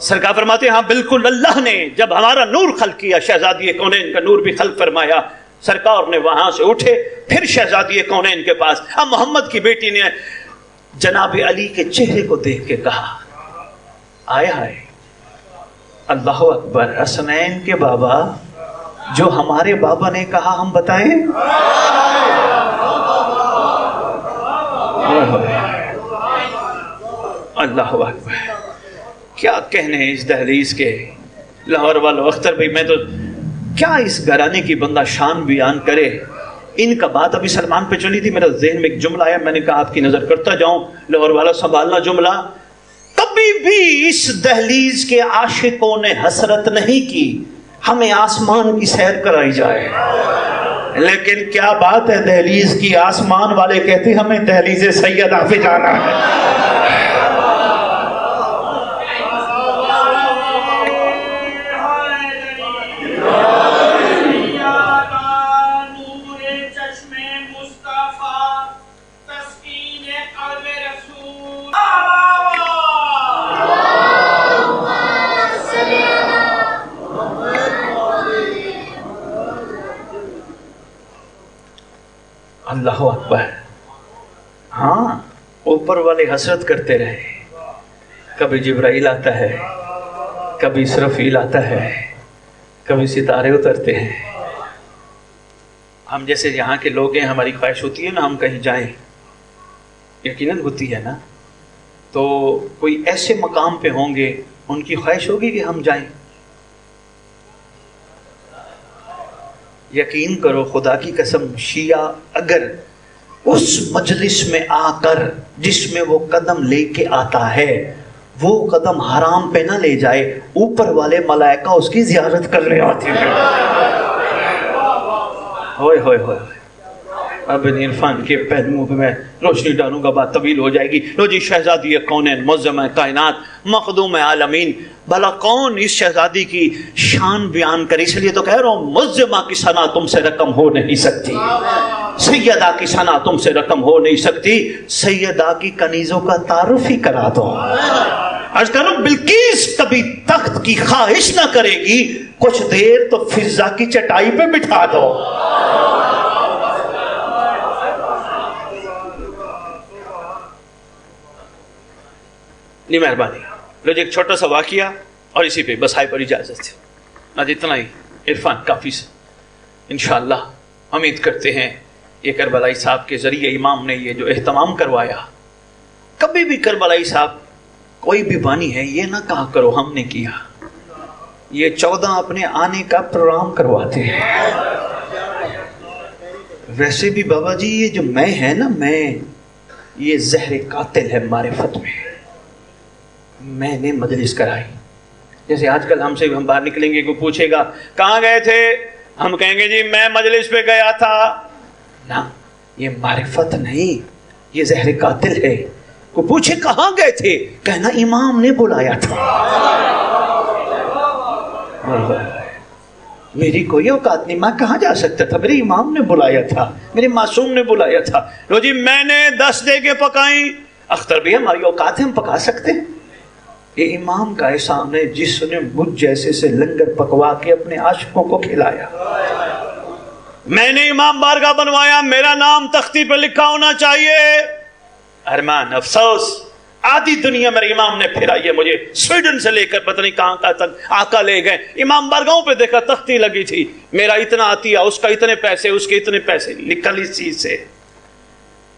[SPEAKER 2] سرکار فرماتے ہیں ہاں بالکل، اللہ نے جب ہمارا نور خلق کیا، شہزادی کونین کا نور بھی خلق فرمایا۔ سرکار نے وہاں سے اٹھے، پھر شہزادی کونین کے پاس۔ اب محمد کی بیٹی نے جناب علی کے چہرے کو دیکھ کے کہا آئے ہائے، اللہ اکبر، حسنین کے بابا، جو ہمارے بابا نے کہا ہم بتائیں؟ اللہ اکبر، کیا کہنے ہیں اس دہلیز کے لاہور والوں۔ اختر بھائی، میں تو کیا اس گھرانے کی بندہ شان بیان کرے۔ ان کا بات ابھی سلمان پہ چلی تھی، میرا ذہن میں ایک جملہ آیا، میں نے کہا آپ کی نظر کرتا جاؤں، لاہور والا سنبھالنا جملہ۔ کبھی بھی اس دہلیز کے عاشقوں نے حسرت نہیں کی ہمیں آسمان کی سیر کرائی جائے۔
[SPEAKER 3] لیکن کیا بات ہے دہلیز کی، آسمان والے کہتے ہمیں دہلیز سیدہ پہ جانا ہے۔ اللہ اکبر۔ ہاں، اوپر والے حسرت کرتے رہے، کبھی جبرائیل آتا ہے، کبھی اسرافیل آتا ہے، کبھی ستارے اترتے ہیں۔ ہم جیسے یہاں کے لوگ ہیں، ہماری خواہش ہوتی ہے نا ہم کہیں جائیں، یقیناً ہوتی ہے نا، تو کوئی ایسے مقام پہ ہوں گے ان کی خواہش ہوگی کہ ہم جائیں۔ یقین کرو خدا کی قسم، شیعہ اگر اس مجلس میں آ کر جس میں وہ قدم لے کے آتا ہے وہ قدم حرام پہ نہ لے جائے، اوپر والے ملائکہ اس کی زیارت کرنے آتے ہیں۔ ہوئے ہوئے ہوئے، اب ان عرفان کے پہلوؤں پہ میں روشنی ڈالوں گا، بات طویل ہو جائے گی۔ لو جی، شہزادی کونین، معظم کائنات، مخدوم عالمین، بھلا کون اس شہزادی کی شان بیان کرے؟ اس لیے تو کہہ رہا ہوں، معظمہ کی ثنا تم سے رقم ہو نہیں سکتی، سیدہ کی ثنا تم سے رقم ہو نہیں سکتی۔ سیدہ کی کنیزوں کا تعارف ہی کرا دو۔ عرض کروں، بلقیس کبھی تخت کی خواہش نہ کرے گی، کچھ دیر تو فضہ کی چٹائی پہ بٹھا دو۔ نہیں مہربانی، لو جی ایک چھوٹا سا واقعہ اور اسی پہ بس ہائی پر اجازت ہے۔ آج اتنا ہی، عرفان کافی سے انشاءاللہ امید کرتے ہیں یہ کربلائی صاحب کے ذریعے امام نے یہ جو اہتمام کروایا۔ کبھی بھی کربلائی صاحب کوئی بھی بانی ہے یہ نہ کہا کرو ہم نے کیا، یہ 14 اپنے آنے کا پروگرام کرواتے ہیں۔ ویسے بھی بابا جی یہ جو میں ہے نا، میں یہ زہر قاتل ہے معرفت میں نے مجلس کرائی۔ جیسے آج کل ہم سے ہم باہر نکلیں گے، کوئی پوچھے گا کہاں گئے تھے، ہم کہیں گے جی میں مجلس پہ گیا تھا۔ نہ، یہ معرفت نہیں، یہ زہر قاتل ہے۔ کوئی پوچھے کہاں گئے تھے، کہنا امام نے بلایا تھا۔ میری کوئی اوقات نہیں، میں کہاں جا سکتا تھا، میرے امام نے بلایا تھا، میرے معصوم نے بلایا تھا۔ لو جی میں نے 10 دیگیں پکائیں، اختر بھی ہماری اوقات ہے، ہم پکا سکتے ہیں۔ یہ امام کا احسان ہے جس نے مجھ جیسے سے لنگر پکوا کے اپنے عاشقوں کو کھلایا۔ میں نے امام بارگاہ بنوایا، میرا نام تختی پہ لکھا ہونا چاہیے۔ ارمان افسوس، آدھی دنیا میرے امام نے پھرائی ہے مجھے، سویڈن سے لے کر پتہ نہیں کہاں کہاں تک آقا لے گئے۔ امام بارگاہوں پہ دیکھا تختی لگی تھی، میرا اتنا عطیہ، اس کا اتنے پیسے، اس کے اتنے پیسے، لکھا اس چیز سے۔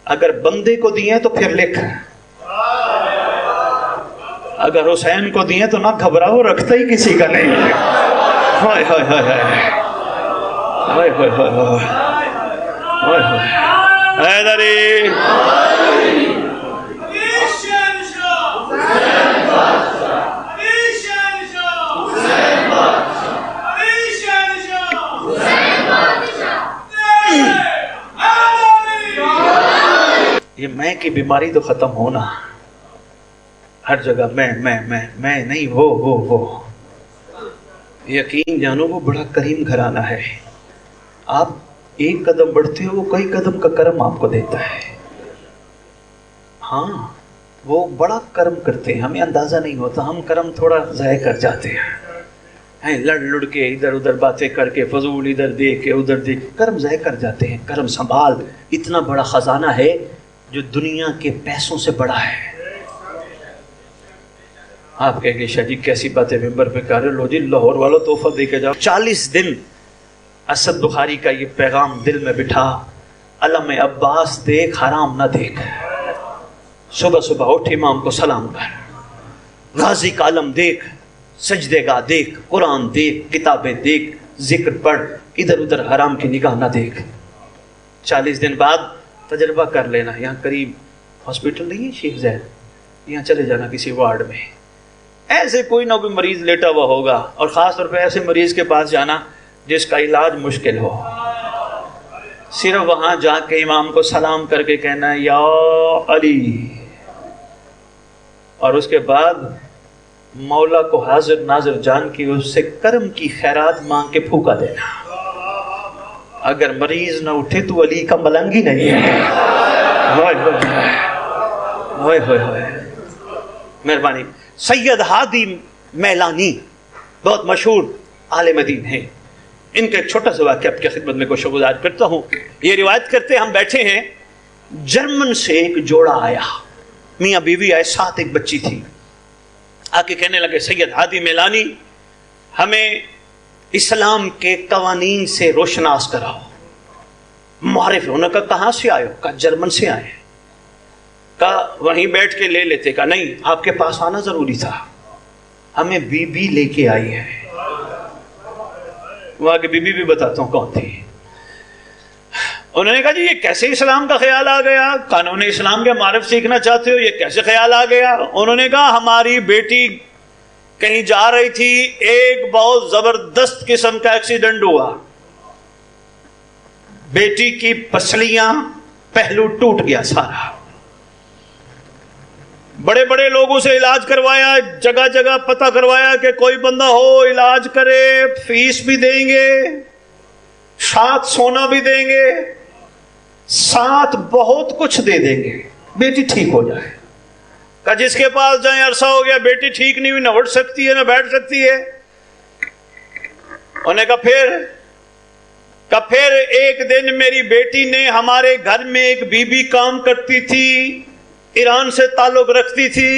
[SPEAKER 3] اگر بندے کو دیے تو پھر لکھ، اگر حسین کو دیے تو نہ گھبراؤ، رکھتا ہی کسی کا نہیں ہے۔ ہائے ہائے ہائے ہائے ہائے ہائے ہائے ہائے، حیدری یہ میں کی بیماری تو ختم ہونا، ہر جگہ میں نہیں، وہ یقین جانو وہ بڑا کریم گھرانہ ہے۔ آپ ایک قدم بڑھتے ہو، وہ کئی قدم کا کرم آپ کو دیتا ہے۔ ہاں وہ بڑا کرم کرتے ہیں، ہمیں اندازہ نہیں ہوتا، ہم کرم تھوڑا ضائع کر جاتے ہیں، لڑ لڑ کے ادھر ادھر باتیں کر کے، فضول ادھر دیکھ کے ادھر دیکھ، کرم ضائع کر جاتے ہیں۔ کرم سنبھال، اتنا بڑا خزانہ ہے جو دنیا کے پیسوں سے بڑا ہے۔ آپ کہیں گے شاہ جی کیسی باتیں ممبر پہ کر رہے، لو جی لاہور والوں تحفہ دے کے جاؤ۔ 40 دن اسد بخاری کا یہ پیغام دل میں بٹھا، علم عباس دیکھ حرام نہ دیکھ، صبح صبح اٹھ امام کو سلام کر، غازی کا علم دیکھ، سجدے گاہ دیکھ، قرآن دیکھ، کتابیں دیکھ، ذکر پڑھ، ادھر ادھر حرام کی نگاہ نہ دیکھ۔ 40 دن بعد تجربہ کر لینا، یہاں قریب ہاسپٹل نہیں ہے شیخ زید، یہاں چلے جانا کسی وارڈ میں، ایسے کوئی نہ کوئی مریض لیٹا ہوا ہوگا، اور خاص طور پہ ایسے مریض کے پاس جانا جس کا علاج مشکل ہو۔ صرف وہاں جا کے امام کو سلام کر کے کہنا ہے یا علی، اور اس کے بعد مولا کو حاضر ناظر جان کے اس سے کرم کی خیرات مانگ کے پھونکا دینا. اگر مریض نہ اٹھے تو علی کا ملنگ ہی نہیں ہے. ہوئے ہوئے ہوئے، مہربانی. سید ہادی میلانی بہت مشہور عالم دین ہیں. ان کا ایک چھوٹا سا واقعہ آپ کی خدمت میں کوشش گزار کرتا ہوں. یہ روایت کرتے ہم بیٹھے ہیں، جرمن سے ایک جوڑا آیا، میاں بیوی آئے، ساتھ ایک بچی تھی. آ کے کہنے لگے سید ہادی میلانی ہمیں اسلام کے قوانین سے روشناس کراؤ. معرف ہونے کا کہاں سے آئے ہو؟ کہا جرمن سے آئے. کہا وہیں بیٹھ کے لے لیتے. کہا نہیں، آپ کے پاس آنا ضروری تھا، ہمیں بی بی لے کے آئی ہے. وہاں کی بی بی بھی بتاتا ہوں کون تھی. انہوں نے کہا جی یہ کیسے اسلام کا خیال آ گیا؟ قانون اسلام کے معرف سیکھنا چاہتے ہو، یہ کیسے خیال آ گیا؟ انہوں نے کہا ہماری بیٹی کہیں جا رہی تھی، ایک بہت زبردست قسم کا ایکسیڈنٹ ہوا، بیٹی کی پسلیاں پہلو ٹوٹ گیا سارا. بڑے بڑے لوگوں سے علاج کروایا، جگہ جگہ پتہ کروایا کہ کوئی بندہ ہو علاج کرے، فیس بھی دیں گے، ساتھ سونا بھی دیں گے، ساتھ بہت کچھ دے دیں گے، بیٹی ٹھیک ہو جائے. کہ جس کے پاس جائیں عرصہ ہو گیا بیٹی ٹھیک نہیں ہوئی، نہ اٹھ سکتی ہے نہ بیٹھ سکتی ہے. انہوں نے کہا پھر ایک دن میری بیٹی نے ہمارے گھر میں ایک بی بی کام کرتی تھی، ایران سے تعلق رکھتی تھی.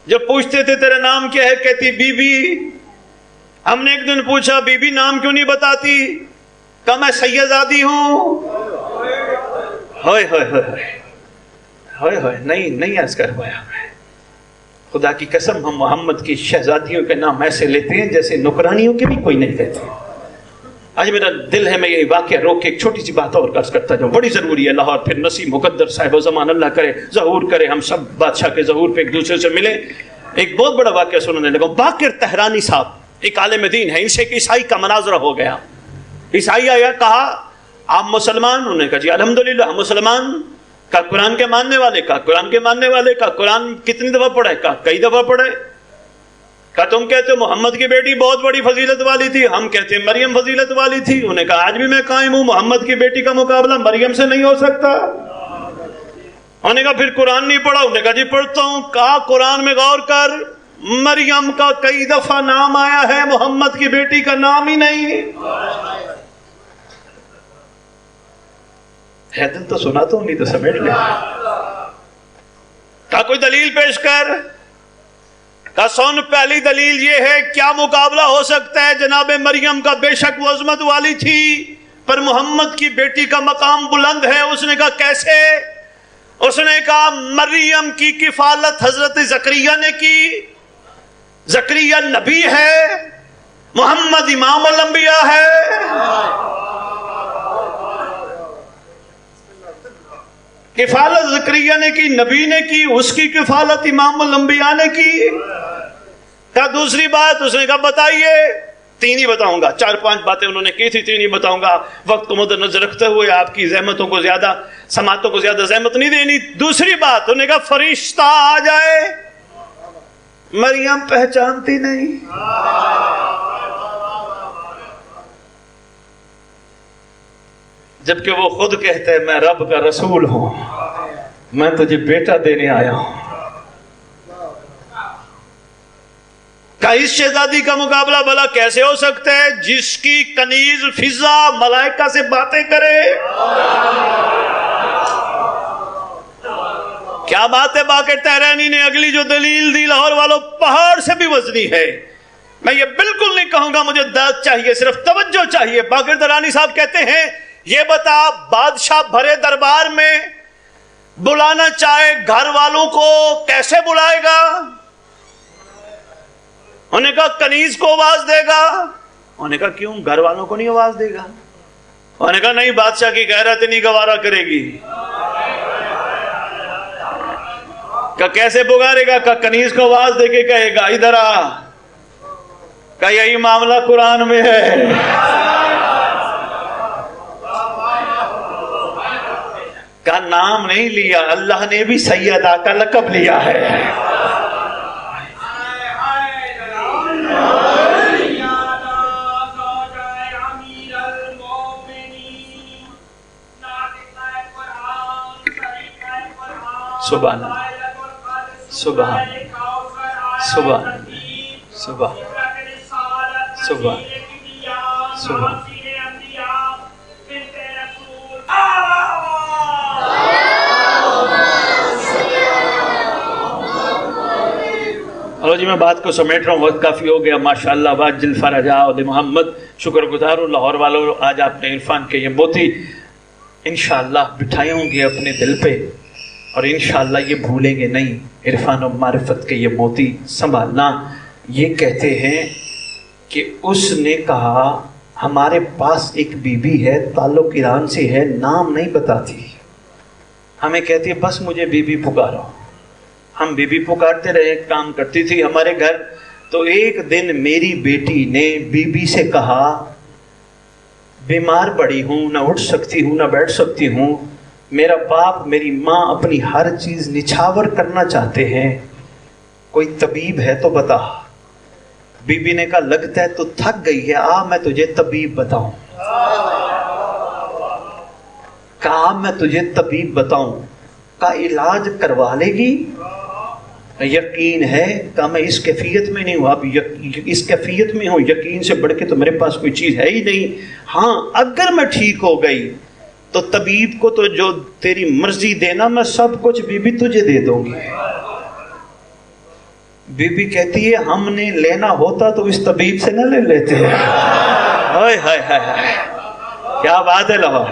[SPEAKER 3] جب پوچھتے تھے تیرا نام کیا ہے، کہتی بی بی. ہم نے ایک دن پوچھا بی بی نام کیوں نہیں بتاتی؟ کہا میں سیدزادی ہوں. ہوئے ہوئے ہوئے ہوئے ہوئے، نہیں عرض کر پایا میں. خدا کی قسم ہم محمد کی شہزادیوں کے نام ایسے لیتے ہیں جیسے نوکرانیوں کے بھی کوئی نہیں کہتے. آج میرا دل ہے میں یہ واقعہ روک کے ایک چھوٹی سی بات اور عرض کرتا جاؤں، بڑی ضروری ہے. لاہور پھر نسیم مقدر صاحب و زمان اللہ کرے ظہور کرے، ہم سب بادشاہ کے ظہور پہ ایک دوسرے سے ملے. ایک بہت بڑا واقعہ سننے لگا. باقر تہرانی صاحب ایک عالم دین ہے، ان سے ایک عیسائی کا مناظرہ ہو گیا. عیسائی آیا، کہا آپ مسلمان؟ انہوں نے کہا جی الحمدللہ ہم مسلمان. کہا قرآن کے ماننے والے؟ کہا قرآن کے ماننے والے. کہا قرآن کتنی دفعہ پڑھے؟ کہا کئی دفعہ پڑھے. کہا تم کہتے ہو محمد کی بیٹی بہت بڑی فضیلت والی تھی، ہم کہتے ہیں مریم فضیلت والی تھی. انہوں نے کہا آج بھی میں قائم ہوں، محمد کی بیٹی کا مقابلہ مریم سے نہیں ہو سکتا. انہوں نے کہا پھر قرآن نہیں پڑھا؟ انہوں نے کہا جی پڑھتا ہوں. کہا قرآن میں غور کر، مریم کا کئی دفعہ نام آیا ہے، محمد کی بیٹی کا نام ہی نہیں. ہے دل تو سنا تو نہیں تو سمیٹ لے. کہا کوئی دلیل پیش کر. کہا سن پہلی دلیل یہ ہے، کیا مقابلہ ہو سکتا ہے؟ جناب مریم کا بے شک وہ عظمت والی تھی پر محمد کی بیٹی کا مقام بلند ہے. اس نے کہا کیسے؟ اس نے کہا مریم کی کفالت حضرت زکریا نے کی. زکریا نبی ہے، محمد امام الانبیاء ہے. کفالت زکریا نے کی، نبی نے کی، اس کی کفالت امام الانبیاء نے کی. کہا دوسری بات. اس نے کہا بتائیے. تین ہی بتاؤں گا، 4-5 باتیں انہوں نے کی تھی، تین ہی بتاؤں گا. وقت کو مد نظر رکھتے ہوئے آپ کی زحمتوں کو زیادہ، سماعتوں کو زیادہ زحمت نہیں دینی. دوسری بات انہوں نے کہا فرشتہ آ جائے، مریم پہچانتی نہیں. جبکہ وہ خود کہتا ہے میں رب کا رسول ہوں، میں تجھے بیٹا دینے آیا ہوں. کہ اس شہزادی کا مقابلہ بھلا کیسے ہو سکتا ہے جس کی کنیز فضا ملائکہ سے باتیں کرے؟ کیا بات ہے. باقر تہرانی نے اگلی جو دلیل دی لاہور والوں پہاڑ سے بھی وزنی ہے. میں یہ بالکل نہیں کہوں گا مجھے داد چاہیے، صرف توجہ چاہیے. باقر تہرانی صاحب کہتے ہیں یہ بتا بادشاہ بھرے دربار میں بلانا چاہے گھر والوں کو کیسے بلائے گا؟ انہوں نے کہا کنیز کو آواز دے گا. انہوں نے کہا کیوں گھر والوں کو نہیں آواز دے گا؟ انہوں نے کہا نہیں بادشاہ کی غیرت نہیں گوارا کرے گی. کہ کیسے پکارے گا؟ کہ کنیز کو آواز دے کے کہے گا ادھر آ. کہ یہی معاملہ قرآن میں ہے. کا نام نہیں لیا, اللہ نے بھی سیدہ کا لقب لیا ہے. سبحان سبحان سبحان سبحان سبحان سبحان. جی میں بات کو سمیٹ رہا ہوں, وقت کافی ہو گیا. ماشاءاللہ واجل فرجا علی محمد. شکر گزار ہوں لاہور والوں, آج آپ نے عرفان کے یہ موتی انشاءاللہ بٹھائے ہوں گے اپنے دل پہ, اور انشاءاللہ یہ بھولیں گے نہیں. عرفان و معرفت کے یہ موتی سنبھالنا. یہ کہتے ہیں کہ اس نے کہا ہمارے پاس ایک بی بی ہے, تعلق ایران سے ہے, نام نہیں بتاتی, ہمیں کہتی ہے بس مجھے بی بی پکارو. ہم بی بی پکارتے رہے, کام کرتی تھی ہمارے گھر. تو ایک دن میری بیٹی نے بی بی سے کہا بیمار پڑی ہوں, نہ اٹھ سکتی ہوں نہ بیٹھ سکتی ہوں, میرا باپ میری ماں اپنی ہر چیز نچھاور کرنا چاہتے ہیں, کوئی طبیب ہے تو بتا. بی بی نے کہا لگتا ہے تو تھک گئی ہے, آ میں تجھے طبیب بتاؤں. کہا میں تجھے طبیب بتاؤں. کا علاج کروا لے گی؟ یقین ہے. کہا میں اس کیفیت میں نہیں ہوں, اب اس کیفیت میں ہوں, یقین سے بڑھ کے تو میرے پاس کوئی چیز ہے ہی نہیں. ہاں اگر میں ٹھیک ہو گئی تو طبیب کو تو جو تیری مرضی دینا میں سب کچھ بی بی تجھے دے دوں گی. بی بی کہتی ہے ہم نے لینا ہوتا تو اس طبیب سے نہ لے لیتے. ہائے ہائے ہائے, کیا بات ہے لاہور,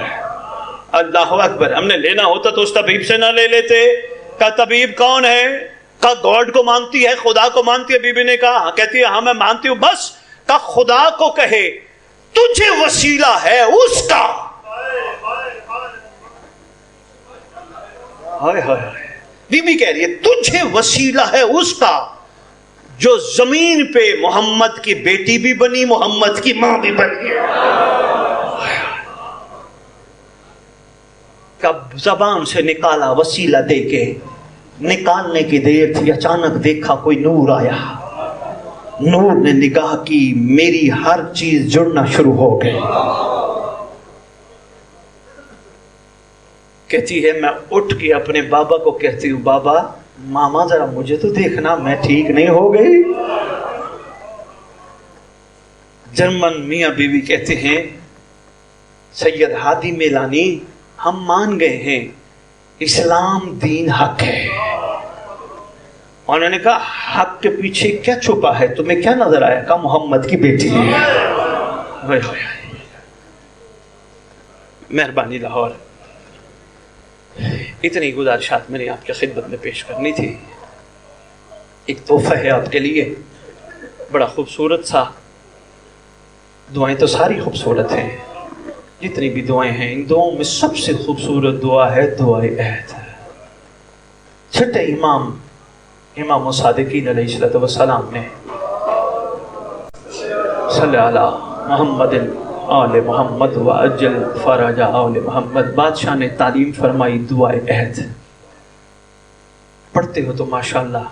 [SPEAKER 3] اللہ اکبر. ہم نے لینا ہوتا تو اس طبیب سے نہ لے لیتے. کا طبیب کون ہے؟ کا گاڈ کو مانتی ہے, خدا کو مانتی ہے؟ بی بی نے کہا, کہتی ہے ہاں میں مانتی ہوں. بس کا خدا کو کہے تجھے وسیلہ ہے اس کا. ہائے ہائے, بی بی کہہ رہی ہے تجھے وسیلہ ہے اس کا جو زمین پہ محمد کی بیٹی بھی بنی, محمد کی ماں بھی بنی. کب زبان سے نکالا وسیلہ دے کے, نکالنے کی دیر تھی, اچانک دیکھا کوئی نور آیا. نور نے نگاہ کی, میری ہر چیز جڑنا شروع ہو گئی. کہتی ہے میں اٹھ کے اپنے بابا کو کہتی ہوں بابا ماما ذرا مجھے تو دیکھنا, میں ٹھیک نہیں ہو گئی. جرمن میاں بیوی کہتے ہیں سید ہادی میلانی ہم مان گئے ہیں اسلام دین حق ہے. انہوں نے کہا حق کے پیچھے کیا چھپا ہے, تمہیں کیا نظر آیا؟ کہا محمد کی بیٹی ہے. مہربانی لاہور, اتنی گزارشات میں نے آپ کی خدمت میں پیش کرنی تھی. ایک تحفہ ہے آپ کے لیے بڑا خوبصورت سا. دعائیں تو ساری خوبصورت ہیں, جتنی بھی دعائیں ہیں, ان دعاؤں میں سب سے خوبصورت دعا ہے دعائے عہد. چھٹے امام صادقین علیہ السلام نے صلی علی محمد آل محمد و اجل فرج آل محمد, بادشاہ نے تعلیم فرمائی دعائے عہد. پڑھتے ہو تو ماشاءاللہ,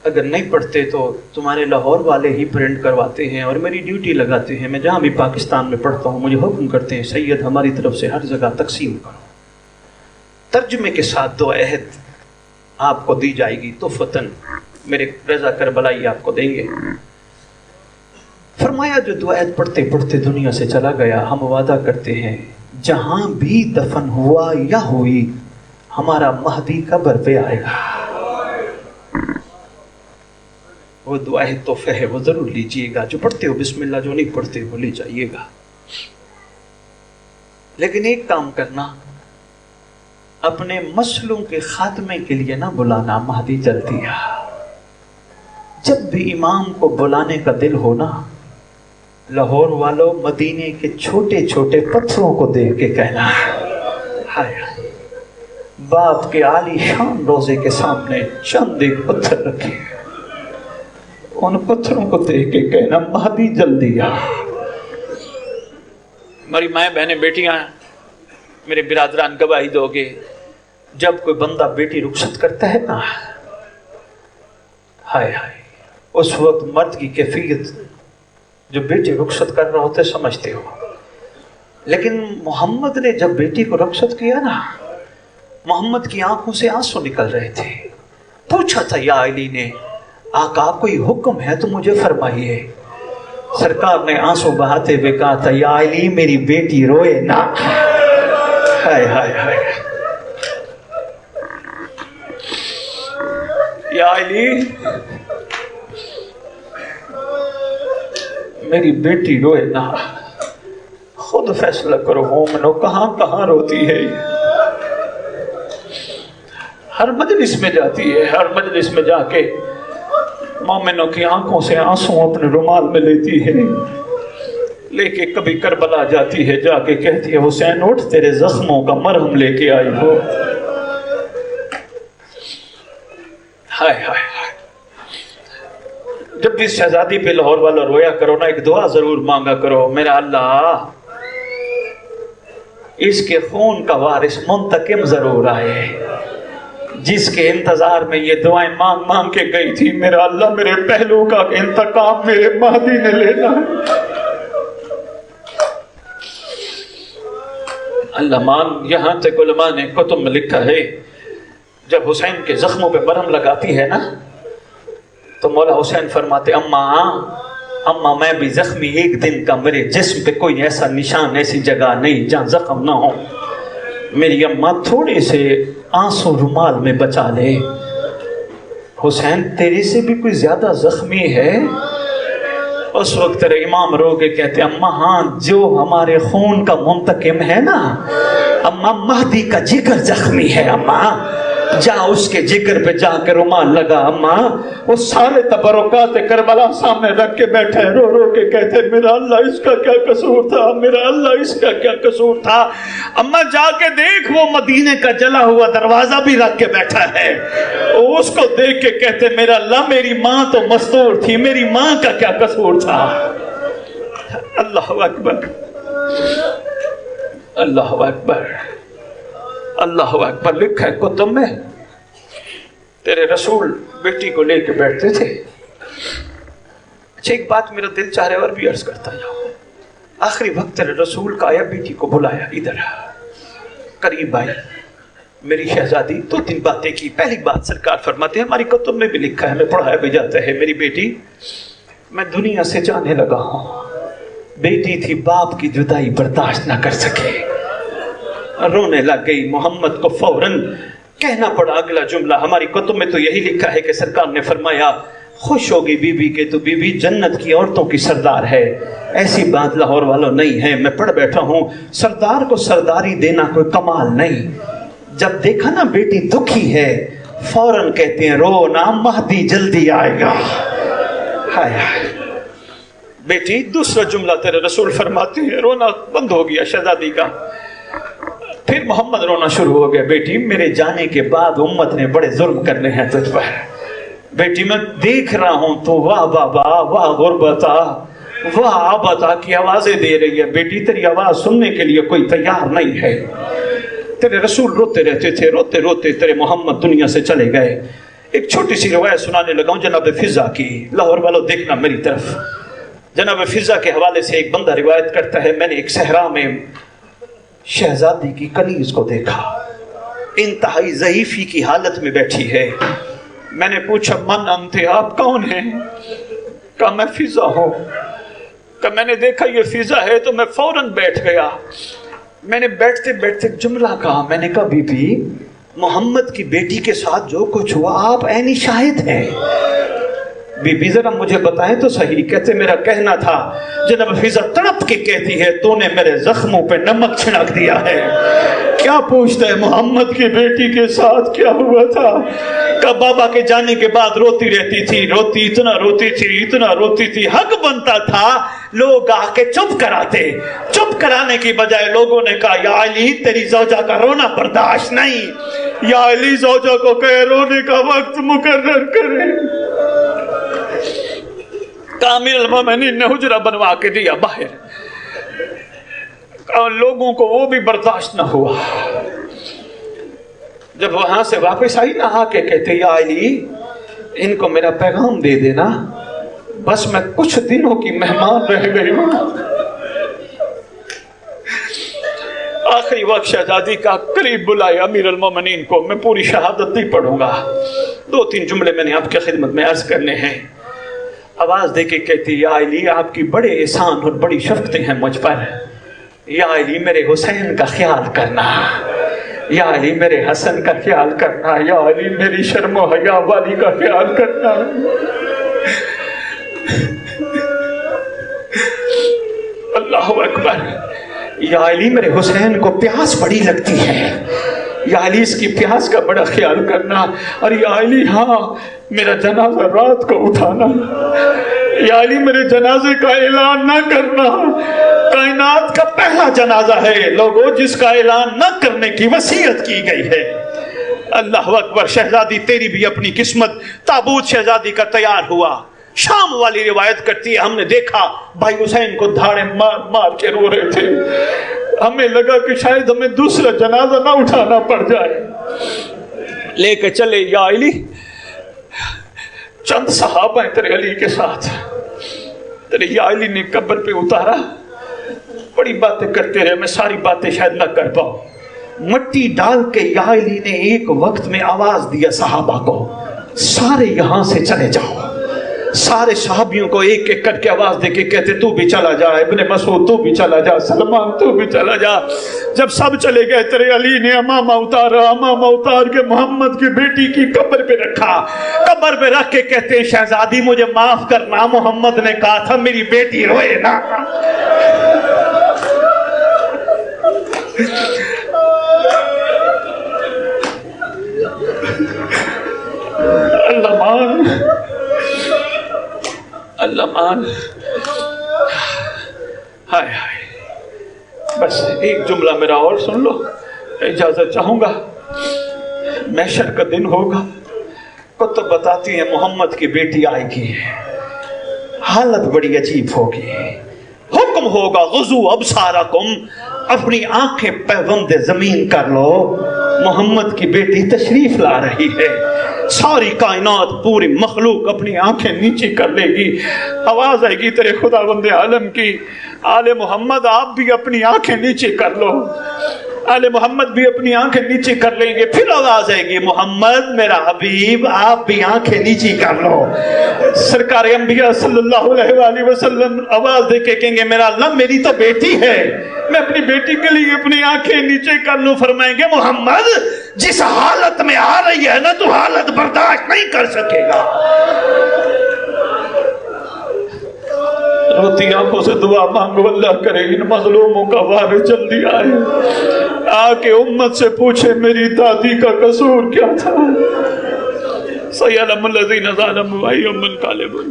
[SPEAKER 3] اگر نہیں پڑھتے تو تمہارے لاہور والے ہی پرنٹ کرواتے ہیں اور میری ڈیوٹی لگاتے ہیں. میں جہاں بھی پاکستان میں پڑھتا ہوں مجھے حکم کرتے ہیں سید ہماری طرف سے ہر جگہ تقسیم کرو. ترجمے کے ساتھ دعا عہد آپ کو دی جائے گی تحفتاً, میرے رضا کربلائی آپ کو دیں گے. فرمایا جو دعا عہد پڑھتے پڑھتے دنیا سے چلا گیا, ہم وعدہ کرتے ہیں جہاں بھی دفن ہوا یا ہوئی ہمارا مہدی قبر پہ آئے گا. وہ دعا عہد تحفہ ہے, وہ ضرور لیجئے گا. جو پڑھتے ہو بسم اللہ, جو نہیں پڑھتے وہ لے جائیے گا. لیکن ایک کام کرنا, اپنے مسئلوں کے خاتمے کے لیے نہ بلانا مہدی جلدی آ. جب بھی امام کو بلانے کا دل ہونا, لاہور والوں مدینے کے چھوٹے چھوٹے پتھروں کو دیکھ کے کہنا ہائے باپ کے عالی شان روزے کے سامنے چند ایک پتھر رکھے, ان پتھروں کو دیکھ کے کہنا مہدی جلدی آ. ہماری مائیں بہنیں بیٹیاں میرے برادران گواہی دو گے، جب کوئی بندہ بیٹی رخصت کرتا ہے نا، ہائے ہائے، اس وقت مرد کی کیفیت جو بیٹی رخصت کر رہا ہوتے سمجھتے ہو. لیکن محمد نے جب بیٹی کو رخصت کیا نا، محمد کی آنکھوں سے آنسو نکل رہے تھے. پوچھا تھا یا علی نے، آقا کوئی حکم ہے تو مجھے فرمائیے. سرکار نے آنسو بہاتے ہوئے کہا تھا یا علی میری بیٹی روئے نا. ہائے ہائے ہائے، یا علی میری بیٹی روئے نا. خود فیصلہ کرو مومنو، کہاں کہاں روتی ہے. ہر مجلس میں جاتی ہے، ہر مجلس میں جا کے مومنوں کی آنکھوں سے آنسو اپنے رومال میں لیتی ہے، لے کے کبھی کربلا جاتی ہے، جا کے کہتی ہے حسین اٹھ تیرے زخموں کا مرہم لے کے آئی ہو. ہائے ہائے ہائے. جب بھی شہزادی پہ لاہور والا رویا کرو نا، ایک دعا ضرور مانگا کرو، میرا اللہ اس کے خون کا وارث منتقم ضرور آئے. جس کے انتظار میں یہ دعائیں مانگ مانگ کے گئی تھی، میرا اللہ میرے پہلو کا انتقام میرے مہدی نے لینا. اللہ مان. یہاں تک علماء نے کتب میں لکھا ہے جب حسین کے زخموں پہ مرہم لگاتی ہے نا تو مولا حسین فرماتے اماں میں بھی زخمی ایک دن کا، میرے جسم پہ کوئی ایسا نشان ایسی جگہ نہیں جہاں زخم نہ ہو. میری اماں تھوڑے سے آنسو رومال میں بچا لے. حسین تیرے سے بھی کوئی زیادہ زخمی ہے؟ اس وقت تیرے امام رو کے کہتے اماں ہاں جو ہمارے خون کا منتقم ہے نا، اماں مہدی کا جگر زخمی ہے. اماں جا اس کے جگر پہ جا کے رومال لگا. اماں وہ سارے تبرکات کربلا سامنے رکھ کے بیٹھے، رو رو کے کہتے میرا اللہ اس کا کیا قصور تھا، میرا اللہ اس کا کیا قصور تھا. اماں جا کے دیکھ وہ مدینے کا جلا ہوا دروازہ بھی رکھ کے بیٹھا ہے. اس کو دیکھ کے کہتے میرا اللہ میری ماں تو مستور تھی، میری ماں کا کیا قصور تھا. اللہ اکبر، اللہ اکبر، اللہ اکبر. لکھا ہے کتب میں تیرے رسول بیٹی کو لے کے بیٹھتے تھے. اچھا ایک بات میرا دل چاہ رہا ہے اور بھی عرض کرتا جاؤں. آخری وقت تیرے رسول کا آیا، بیٹی کو بلایا، ادھر قریب آئی میری شہزادی. دو تین باتیں کی. پہلی بات سرکار فرماتے ہیں ہماری کتب میں بھی لکھا ہے، ہمیں پڑھایا بھی جاتا ہے، میری بیٹی میں دنیا سے جانے لگا ہوں. بیٹی تھی، باپ کی جدائی برداشت نہ کر سکے، رونے لگ گئی. محمد کو فوراً کہنا پڑا اگلا جملہ. ہماری کتب میں تو یہی لکھا ہے کہ سرکار نے فرمایا خوش ہوگی بی بی کہ تو بی بی جنت کی عورتوں کی سردار ہے. ایسی بات لاہور والوں نہیں ہے. میں پڑھ بیٹھا ہوں سردار کو سرداری دینا کوئی کمال نہیں. جب دیکھا نا بیٹی دکھی ہے فوراً کہتے ہیں رو نا مہدی جلدی آئے گا. ہائے ہائے. بیٹی دوسرا جملہ تیرے رسول فرماتے ہیں، رونا بند ہو گیا شہزادی کا. پھر محمد رونا شروع ہو گیا. بیٹی میرے جانے کے بعد امت نے بڑے ظلم کرنے ہیں تجھ پر. بیٹی میں دیکھ رہا ہوں تو واہ بابا واہ غربتا واہ آبتا کی آوازیں دے رہی ہے. بیٹی تیری آواز سننے کے لیے کوئی تیار نہیں ہے. تیرے رسول روتے رہتے تھے، روتے روتے تیرے محمد دنیا سے چلے گئے. ایک چھوٹی سی روایت سنانے لگا ہوں جناب فضا کی. لاہور والوں دیکھنا میری طرف. جناب فضا کے حوالے سے ایک بندہ روایت کرتا ہے میں نے ایک صحرا میں شہزادی کی کنیز کو دیکھا، انتہائی ضعیفی کی حالت میں بیٹھی ہے. میں نے پوچھا من انت، آپ کون ہیں؟ کہا میں فضا ہوں. کہ میں نے دیکھا یہ فضا ہے تو میں فوراً بیٹھ گیا. میں نے بیٹھتے بیٹھتے جملہ کہا. میں نے کہا بی بی محمد کی بیٹی کے ساتھ جو کچھ ہوا آپ عینی شاہد ہیں. بی بی ذرا مجھے بتائیں تو صحیح. کہتے میرا کہنا تھا. جناب فضا تڑپ کے کہتی ہے تو نے میرے زخموں پہ نمک چھڑک دیا ہے. کیا پوچھتا ہے محمد کی بیٹی کے ساتھ کیا ہوا تھا؟ کہ بابا کے جانے کے بعد روتی رہتی تھی، روتی اتنا روتی تھی اتنا روتی تھی. حق بنتا تھا لوگ آ کے چپ کراتے. چپ کرانے کی بجائے لوگوں نے کہا یا علی تیری زوجہ کا رونا برداشت نہیں. یا علی زوجہ کو کہے رونے کا وقت مقرر کرے. امیر المومنین نے حجرہ بنوا کے دیا باہر. اور لوگوں کو وہ بھی برداشت نہ ہوا. جب وہاں سے واپس آئی نہ آ کے کہتے یا علی ان کو میرا پیغام دے دینا، بس میں کچھ دنوں کی مہمان رہ گئی ہوں. آخری وقت شہزادی کا قریب بلایا امیر المومنین کو. میں پوری شہادت نہیں پڑھوں گا، 2-3 جملے میں نے آپ کی خدمت میں عرض کرنے ہیں. آواز دے کے کہتی یا علی آپ کی بڑے احسان اور بڑی شفقتیں ہیں مجھ پر. یا علی میرے حسین کا خیال کرنا، یا علی میرے حسن کا خیال کرنا، یا علی میری شرم و حیا والی کا خیال کرنا. اللہ اکبر. یا علی میرے حسین کو پیاس بڑی لگتی ہے، یا علی اس کی پیاس کا بڑا خیال کرنا. اور یا علی ہاں میرا جنازہ رات کو اٹھانا. یا علی میرے جنازے کا اعلان نہ کرنا، کائنات کا پہلا جنازہ ہے لوگوں جس کا اعلان نہ کرنے کی وصیت کی گئی ہے. اللہ اکبر. شہزادی تیری بھی اپنی قسمت. تابوت شہزادی کا تیار ہوا. شام والی روایت کرتی ہے ہم نے دیکھا بھائی حسین کو دھاڑے مار مار کے رو رہے تھے. ہمیں لگا کہ شاید ہمیں دوسرا جنازہ نہ اٹھانا پڑ جائے. لے کے چلے یا علی. چند صحابہ ہیں تیرے علی کے ساتھ. تیرے یا علی نے قبر پہ اتارا. بڑی باتیں کرتے رہے، میں ساری باتیں شاید نہ کر پاؤں. مٹی ڈال کے یا علی نے ایک وقت میں آواز دیا صحابہ کو سارے یہاں سے چلے جاؤ. سارے صحابیوں کو ایک ایک کر کے آواز دے کے کہتے تو بھی چلا جا، ابن مسعود تو بھی چلا جا، سلمان تو بھی چلا جا. جب سب چلے گئے تیرے علی نے امامہ اتارا. امامہ اتار کے محمد کی بیٹی کی قبر پہ رکھا. قبر پہ رکھ کے کہتے شہزادی مجھے معاف کرنا، محمد نے کہا تھا میری بیٹی روئے نا. اللہ مان، اللہ مان. ہائے ہائے. بس ایک جملہ میرا اور سن لو، اجازت چاہوں گا. محشر کا دن ہوگا، کتب بتاتی ہیں محمد کی بیٹی آئے گی، حالت بڑی عجیب ہوگی. حکم ہوگا غضو ابصارکم، اپنی آنکھیں پیوند زمین کر لو، محمد کی بیٹی تشریف لا رہی ہے. ساری کائنات پوری مخلوق اپنی آنکھیں نیچی کر لے گی. آواز آئے گی تیرے خداوند عالم کی، آل محمد آپ بھی اپنی آنکھیں نیچی کر لو. آل محمد بھی اپنی آنکھیں نیچی کر لیں گے. پھر آواز آئے گی محمد میرا حبیب آپ بھی آنکھیں نیچی کر لو. سرکار انبیاء صلی اللہ علیہ وآلہ وسلم آواز دے کے کہیں گے میرا اللہ میری تو بیٹی ہے، میں اپنی بیٹی کے لیے اپنی آنکھیں نیچے کر لوں. فرمائیں گے محمد جس حالت میں آ رہی ہے نا تو حالت برداشت نہیں کر سکے گا. روتی آنکھوں سے دعا مانگو اللہ کرے ان مظلوموں کا وار جلدی آئے، آ کے امت سے پوچھے میری دادی کا قصور کیا تھا. سیعلم الذین ظلموا ایہم الغالبون.